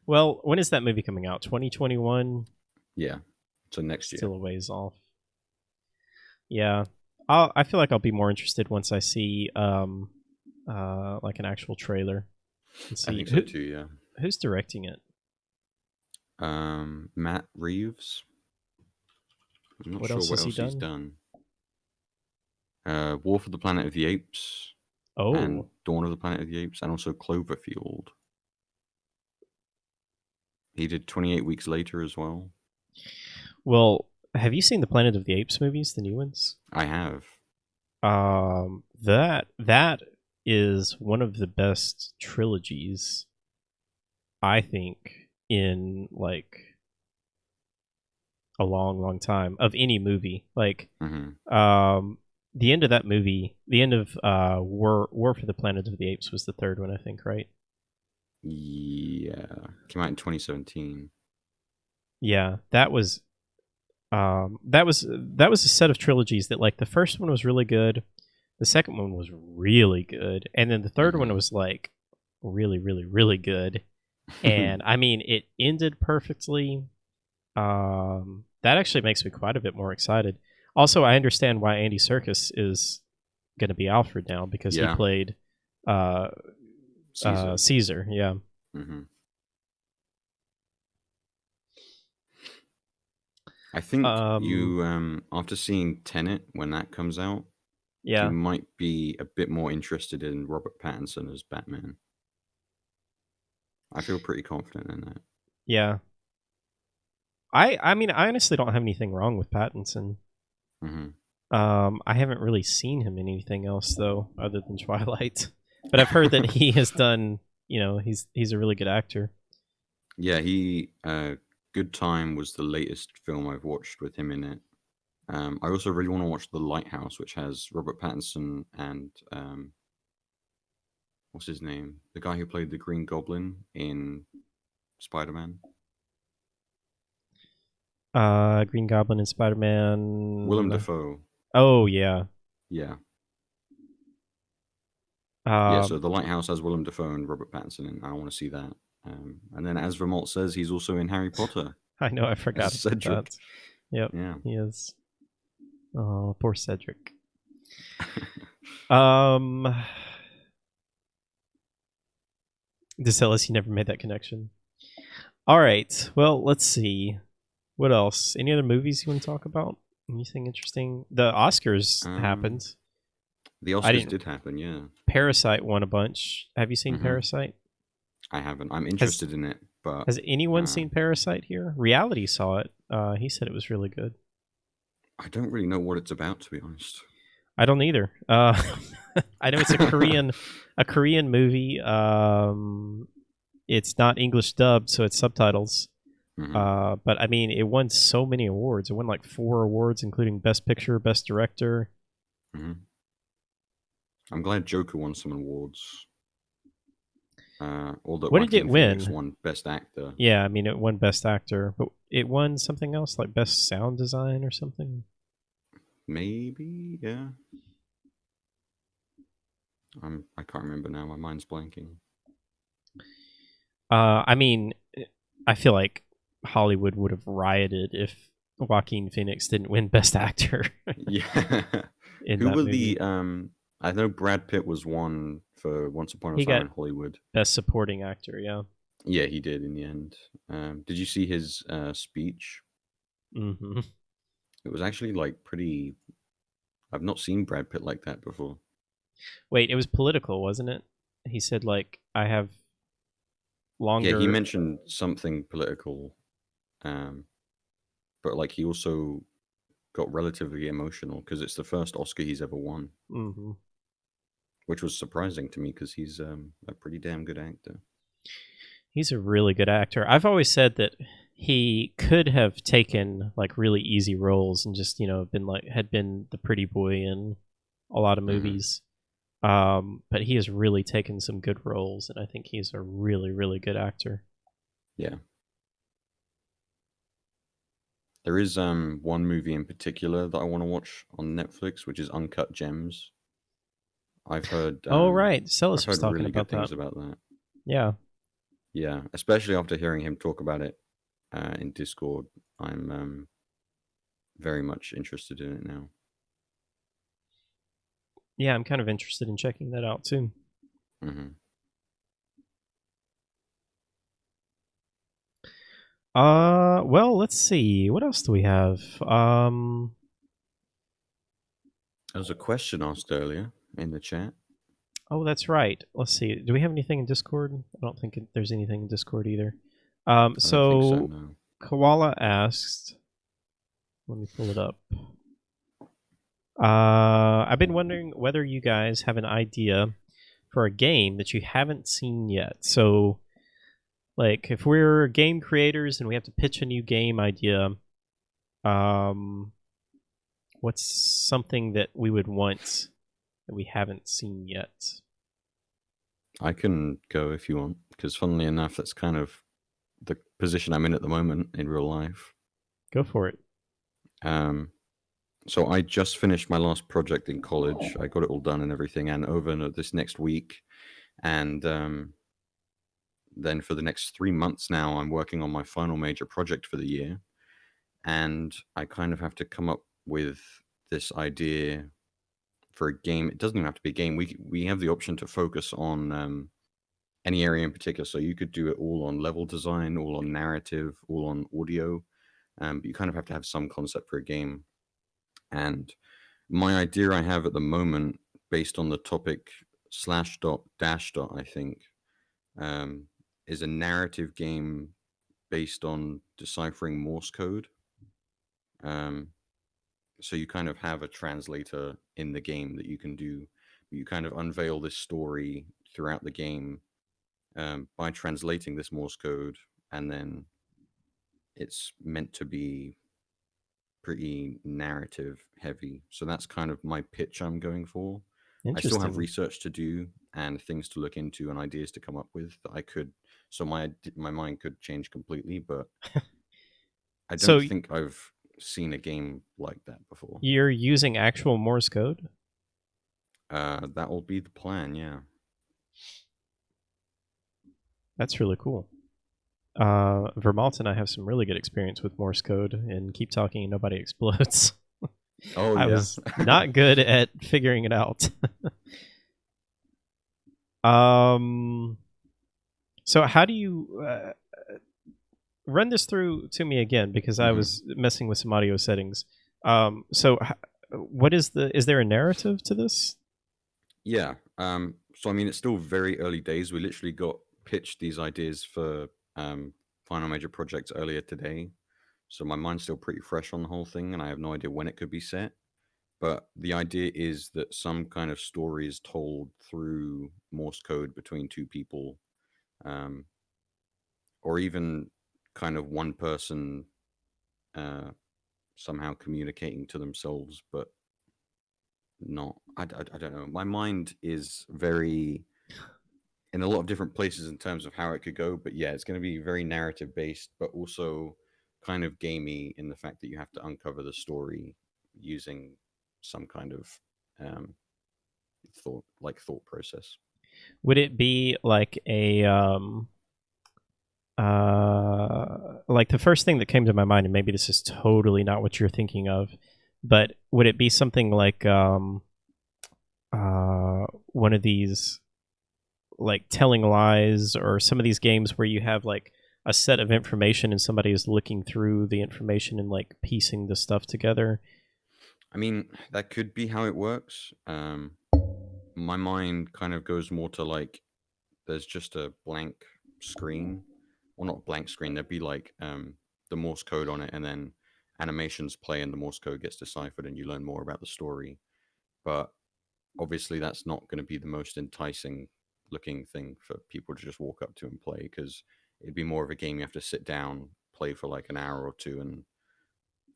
Well, when is that movie coming out? 2021?
Yeah. So next year.
Still a ways off. Yeah. I feel like I'll be more interested once I see like an actual trailer.
I think so too, yeah.
Who's directing it?
Matt Reeves. I'm not
what
sure
else
what
has
else
he
he's done. War for the Planet of the Apes.
Oh.
And Dawn of the Planet of the Apes, and also Cloverfield. He did 28 Weeks Later as well.
Well, have you seen the Planet of the Apes movies, the new ones?
I have.
That is one of the best trilogies, I think, in like a long time of any movie. Like, the end of that movie, the end of War for the Planet of the Apes was the third one, I think, right?
Yeah, came out in 2017.
Yeah, that was a set of trilogies that, like, the first one was really good, the second one was really good, and then the third one was like really, really, really good. And I mean, it ended perfectly. That actually makes me quite a bit more excited. Also, I understand why Andy Serkis is going to be Alfred now, because he played Caesar. Yeah.
Mm-hmm. I think you after seeing Tenet when that comes out,
Yeah.
you might be a bit more interested in Robert Pattinson as Batman. I feel pretty confident in that.
Yeah. I mean, I honestly don't have anything wrong with Pattinson. I haven't really seen him in anything else though, other than Twilight. But I've heard that he has done. He's a really good actor.
Yeah, he Good Time was the latest film I've watched with him in it. I also really want to watch The Lighthouse, which has Robert Pattinson and what's his name? The guy who played the Green Goblin in Spider-Man.
Green Goblin and Spider-Man.
Willem Dafoe.
Oh yeah.
Yeah. Yeah. So The Lighthouse has Willem Dafoe and Robert Pattinson, and I want to see that. And then, as Vermont says, he's also in Harry Potter.
I know. I forgot
Cedric.
That. Yep.
Yeah.
He is. Oh, poor Cedric. Just tell us you never made that connection. All right. Well, let's see. What else? Any other movies you want to talk about? Anything interesting? The Oscars happened.
The Oscars did happen, yeah.
Parasite won a bunch. Have you seen Parasite?
I haven't. I'm interested in it, but
has anyone seen Parasite here? Reality saw it. He said it was really good.
I don't really know what it's about, to be honest.
I don't either. I know it's a Korean movie. It's not English dubbed, so it's subtitles. But I mean, it won so many awards. It won like 4 awards, including Best Picture, Best Director.
I'm glad Joker won some awards.
What did it win?
Won Best Actor.
Yeah, I mean, it won Best Actor, but it won something else, like Best Sound Design or something.
Maybe, yeah. I can't remember now. My mind's blanking.
I mean, I feel like Hollywood would have rioted if Joaquin Phoenix didn't win Best Actor.
Yeah. Who were movie. I know Brad Pitt was one for Once Upon a Time in Hollywood.
Best Supporting Actor, yeah.
Yeah, he did in the end. Did you see his speech?
Mm-hmm.
It was actually like pretty. I've not seen Brad Pitt like that before.
Wait, it was political, wasn't it? He said like, I have longer.
Yeah, he mentioned something political, but like he also got relatively emotional because it's the first Oscar he's ever won, which was surprising to me because he's a pretty damn good actor.
He's a really good actor. I've always said that he could have taken like really easy roles and just had been the pretty boy in a lot of movies. But he has really taken some good roles, and I think he's a really, really good actor.
Yeah. There is one movie in particular that I want to watch on Netflix, which is Uncut Gems. I've heard.
Right, Celis was talking
really
about
good things about that.
Yeah.
Yeah, especially after hearing him talk about it in Discord, I'm very much interested in it now.
Yeah, I'm kind of interested in checking that out too. Well, let's see. What else do we have?
There was a question asked earlier in the chat.
Oh, that's right. Let's see. Do we have anything in Discord? I don't think there's anything in Discord either. So no. Koala asked, let me pull it up. I've been wondering whether you guys have an idea for a game that you haven't seen yet. So, like, if we're game creators and we have to pitch a new game idea, what's something that we would want that we haven't seen yet?
I can go if you want, because funnily enough, that's kind of the position I'm in at the moment in real life.
Go for it.
So I just finished my last project in college. I got it all done and everything, and over this next week, and then for the next 3 months now, I'm working on my final major project for the year, and I kind of have to come up with this idea for a game. It doesn't even have to be a game. We have the option to focus on any area in particular. So you could do it all on level design, all on narrative, all on audio. but you kind of have to have some concept for a game. And my idea I have at the moment, based on the topic /dot I think, is a narrative game based on deciphering Morse code. So you kind of have a translator in the game that you can do. You kind of unveil this story throughout the game by translating this Morse code, and then it's meant to be pretty narrative heavy. So that's kind of my pitch I'm going for. I still have research to do and things to look into and ideas to come up with that I could. So my mind could change completely, but I don't think I've seen a game like that before.
You're using actual Morse code?
That will be the plan, yeah.
That's really cool. Vermalt and I have some really good experience with Morse code, and Keep Talking and Nobody Explodes.
Oh,
I was not good at figuring it out. So how do you run this through to me again, because I was messing with some audio settings. So what is there a narrative to this?
Yeah. So I mean, it's still very early days. We literally got pitched these ideas for Final Major projects earlier today. So my mind's still pretty fresh on the whole thing, and I have no idea when it could be set. But the idea is that some kind of story is told through Morse code between two people, or even kind of one person somehow communicating to themselves, but not. I don't know. My mind is very in a lot of different places in terms of how it could go. But yeah, it's going to be very narrative based, but also kind of gamey in the fact that you have to uncover the story using some kind of thought process.
Would it be like a like the first thing that came to my mind, and maybe this is totally not what you're thinking of, but would it be something like one of these like Telling Lies, or some of these games where you have like a set of information and somebody is looking through the information and like piecing the stuff together?
I mean, that could be how it works. My mind kind of goes more to like, there's just a blank screen. Well, not blank screen. There'd be like the Morse code on it, and then animations play and the Morse code gets deciphered and you learn more about the story. But obviously that's not going to be the most enticing looking thing for people to just walk up to and play, because it'd be more of a game you have to sit down, play for like an hour or two, and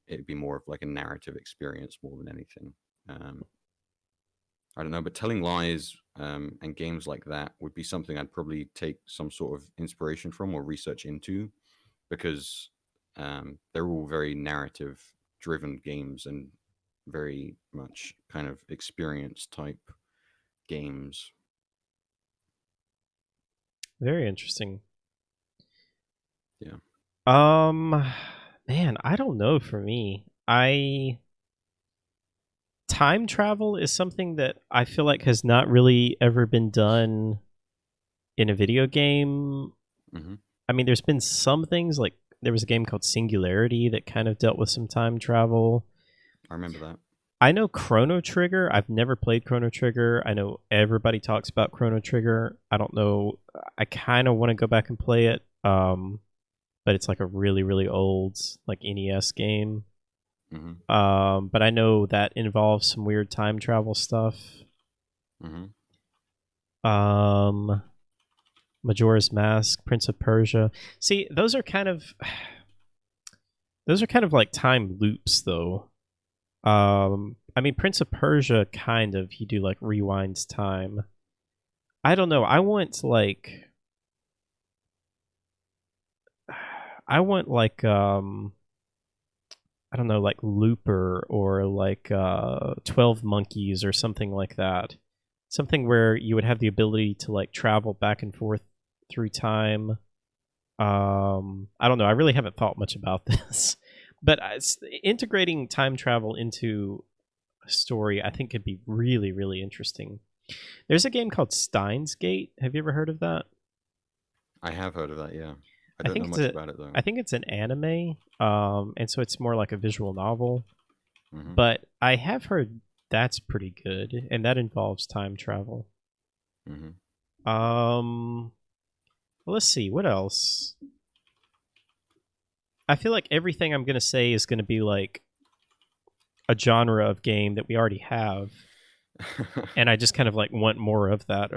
it'd be more of like a narrative experience more than anything. I don't know, but Telling Lies and games like that would be something I'd probably take some sort of inspiration from or research into, because they're all very narrative driven games and very much kind of experience type games.
Very interesting.
Yeah.
Man, I don't know. For me, time travel is something that I feel like has not really ever been done in a video game.
Mm-hmm.
I mean, there's been some things, like there was a game called Singularity that kind of dealt with some time travel.
I remember that.
I know Chrono Trigger. I've never played Chrono Trigger. I know everybody talks about Chrono Trigger. I don't know. I kind of want to go back and play it. But it's like a really, really old like NES game.
Mm-hmm.
But I know that involves some weird time travel stuff.
Mm-hmm.
Majora's Mask, Prince of Persia. See, those are kind of like time loops, though. I mean, Prince of Persia, kind of, you do like rewinds time. I don't know. I want like I don't know, like Looper or like 12 Monkeys or something like that. Something where you would have the ability to like travel back and forth through time. I don't know. I really haven't thought much about this. But integrating time travel into a story, I think, could be really, really interesting. There's a game called Steins Gate. Have you ever heard of that?
I have heard of that, yeah. I don't know much about it though.
I think it's an anime, and so it's more like a visual novel. Mm-hmm. But I have heard that's pretty good, and that involves time travel.
Mm-hmm.
Well, let's see what else. I feel like everything I'm gonna say is gonna be like a genre of game that we already have, and I just kind of like want more of that.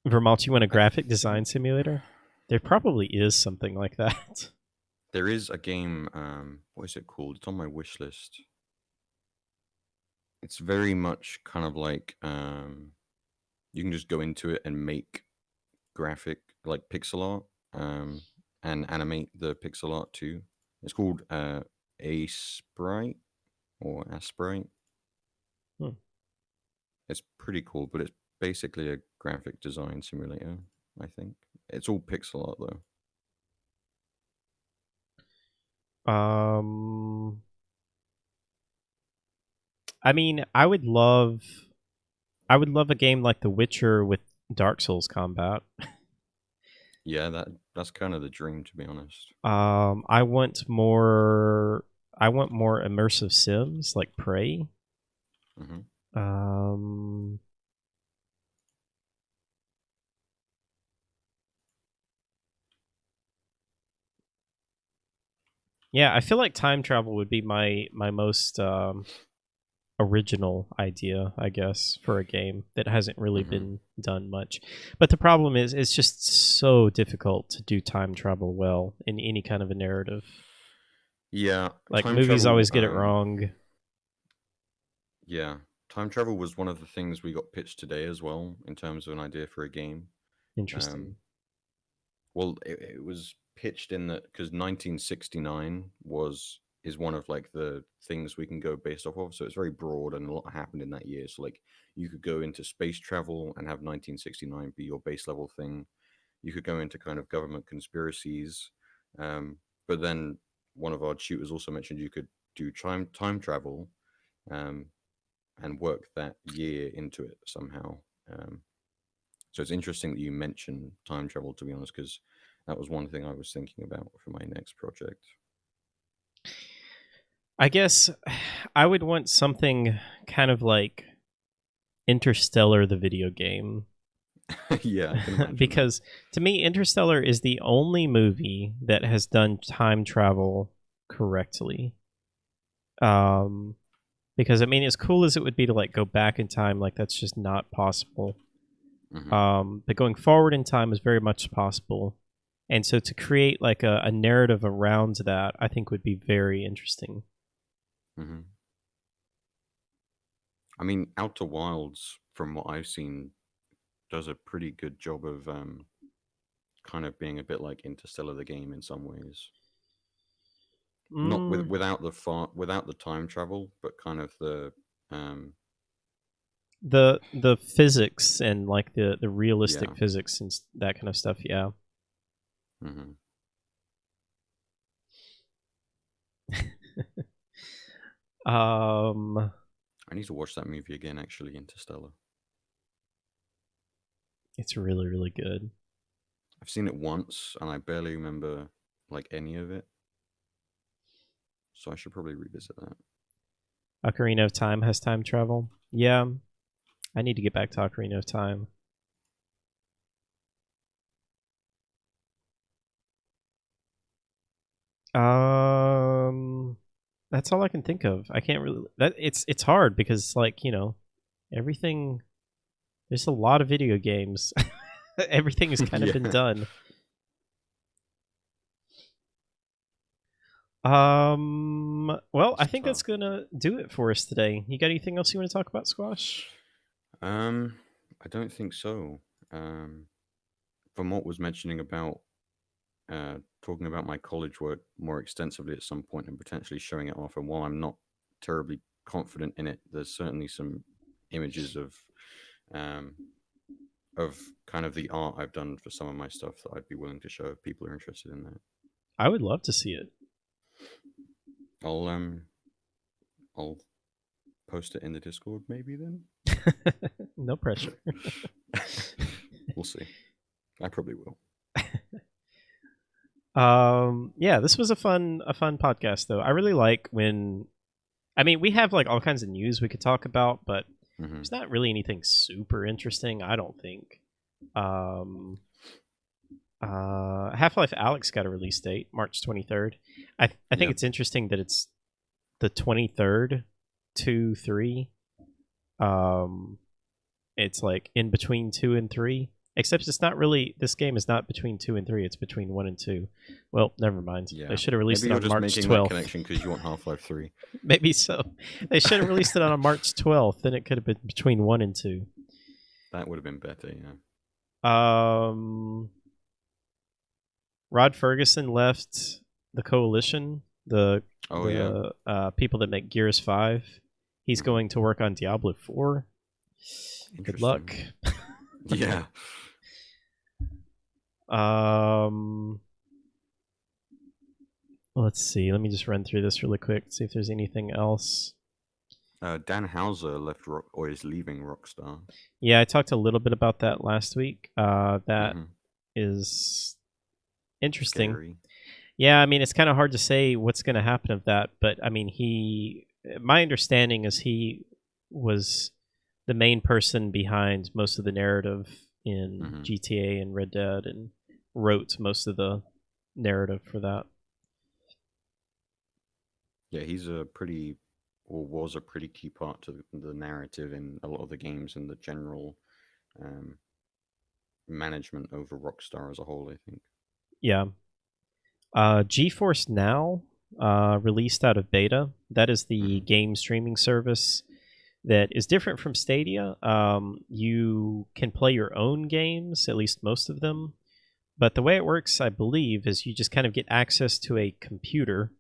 Vermalt, you want a graphic design simulator? There probably is something like that.
There is a game. What is it called? It's on my wish list. It's very much kind of like you can just go into it and make graphic like pixel art and animate the pixel art too. It's called Asprite or Asprite. It's pretty cool, but it's basically a graphic design simulator, I think. It's all pixel art though.
I mean, I would love a game like The Witcher with Dark Souls combat.
Yeah, that's kind of the dream, to be honest.
I want more immersive sims like Prey.
Mm-hmm.
Yeah, I feel like time travel would be my most original idea, I guess, for a game that hasn't really been done much. But the problem is, it's just so difficult to do time travel well in any kind of a narrative.
Yeah,
like movies always get it wrong.
Yeah, time travel was one of the things we got pitched today as well in terms of an idea for a game.
Interesting.
Well, it was pitched in that because 1969 is one of like the things we can go based off of. So it's very broad and a lot happened in that year. So like you could go into space travel and have 1969 be your base level thing. You could go into kind of government conspiracies. But then one of our tutors also mentioned you could do time travel and work that year into it somehow. So it's interesting that you mentioned time travel, to be honest, because that was one thing I was thinking about for my next project.
I guess I would want something kind of like Interstellar, the video game.
Yeah,
because to me, Interstellar is the only movie that has done time travel correctly. Because I mean, as cool as it would be to like go back in time, like that's just not possible. But going forward in time is very much possible, and so to create like a narrative around that, I think would be very interesting.
I mean, Outer Wilds, from what I've seen, does a pretty good job of kind of being a bit like Interstellar, the game, in some ways. Not without the time travel, but kind of
the physics and like the realistic physics and that kind of stuff. Yeah.
I need to watch that movie again. Actually, Interstellar.
It's really, really good.
I've seen it once, and I barely remember like any of it. So I should probably revisit that.
Ocarina of Time has time travel. Yeah, I need to get back to Ocarina of Time. That's all I can think of. I can't really. It's hard because like everything. There's a lot of video games. Everything has kind of been done. Well, I think that's gonna do it for us today. You got anything else you want to talk about, Squash?
I don't think so. From what was mentioning about talking about my college work more extensively at some point and potentially showing it off, and while I'm not terribly confident in it, there's certainly some images of kind of the art I've done for some of my stuff that I'd be willing to show if people are interested in that.
I would love to see it.
I'll post it in the Discord maybe then.
No pressure.
We'll see. I probably will.
Yeah, this was a fun podcast though. I really like when, I mean, we have like all kinds of news we could talk about, but there's not really anything super interesting, I don't think. Half-Life Alyx got a release date, March 23rd. I think it's interesting that it's the 23rd to 3. It's like in between 2 and 3. Except it's not really. This game is not between 2 and 3. It's between 1 and 2. Well, never mind. Yeah. They should have released it on March 12th. Maybe you're just making that
connection because you want Half-Life 3.
Maybe so. They should have released it on March 12th. Then it could have been between 1 and 2.
That would have been better. Yeah.
Rod Ferguson left the Coalition. The people that make Gears 5. He's going to work on Diablo 4. Good luck.
Yeah.
Let's see. Let me just run through this really quick, see if there's anything else.
Dan Houser left or is leaving Rockstar.
Yeah, I talked a little bit about that last week. That is interesting.
Scary.
Yeah, I mean, it's kind of hard to say what's going to happen of that, but I mean, my understanding is he was the main person behind most of the narrative in GTA and Red Dead, and wrote most of the narrative for that.
Yeah, he's was a pretty key part to the narrative in a lot of the games and the general management over Rockstar as a whole, I think.
Yeah. GeForce Now released out of beta. That is the game streaming service that is different from Stadia. You can play your own games, at least most of them. But the way it works, I believe, is you just kind of get access to a computer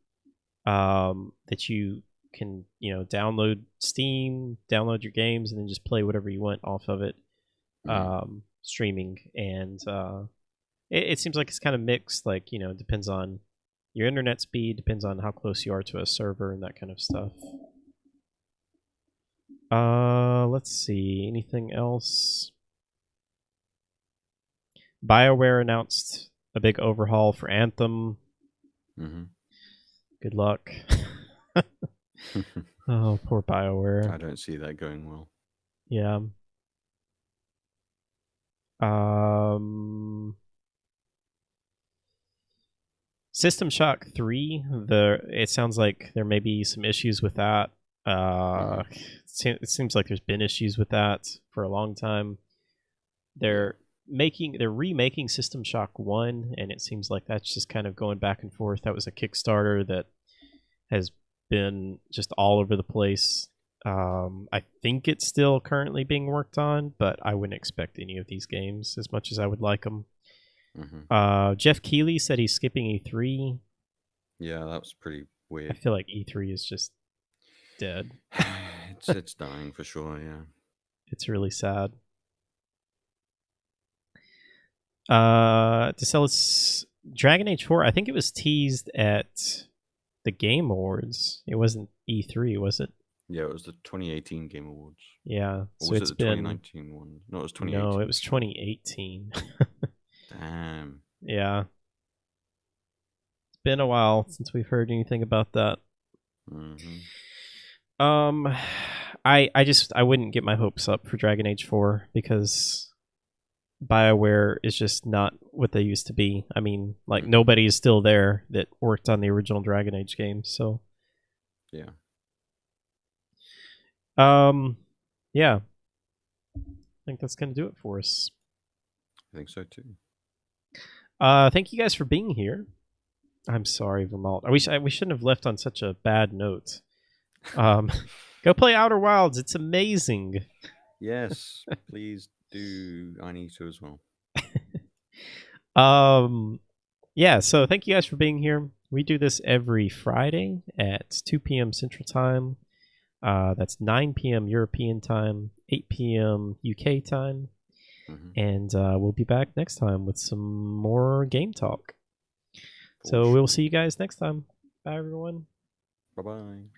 that you can, download Steam, download your games, and then just play whatever you want off of it, streaming. And it seems like it's kind of mixed. Like, depends on your internet speed, depends on how close you are to a server and that kind of stuff. Let's see. Anything else? BioWare announced a big overhaul for Anthem. Good luck. Oh, poor BioWare.
I don't see that going well.
Yeah. System Shock 3. It sounds like there may be some issues with that. It seems like there's been issues with that for a long time. They're remaking System Shock 1, and it seems like that's just kind of going back and forth. That was a Kickstarter that has been just all over the place. I think it's still currently being worked on, but I wouldn't expect any of these games as much as I would like them. Jeff Keighley said he's skipping E3.
Yeah, that was pretty weird.
I feel like E3 is just dead.
It's dying for sure, yeah.
It's really sad. To sell its Dragon Age 4, I think it was teased at the Game Awards. It wasn't E3, was it?
Yeah, it was the 2018 Game Awards.
Yeah.
Or so was it the 2019 one? No, it was 2018.
No, it was 2018.
Damn.
Yeah. It's been a while since we've heard anything about that. I wouldn't get my hopes up for Dragon Age 4 because BioWare is just not what they used to be. I mean, like, nobody is still there that worked on the original Dragon Age games, so
yeah.
Yeah. I think that's gonna do it for us.
I think so too.
Thank you guys for being here. I'm sorry, Vermalt. We shouldn't have left on such a bad note. Go play Outer Wilds. It's amazing.
Yes, please do. I need to as well.
Yeah, so thank you guys for being here. We do this every Friday at 2 p.m. Central Time. That's 9 p.m. European Time, 8 p.m. UK Time. And we'll be back next time with some more game talk. So we'll see you guys next time. Bye, everyone.
Bye-bye.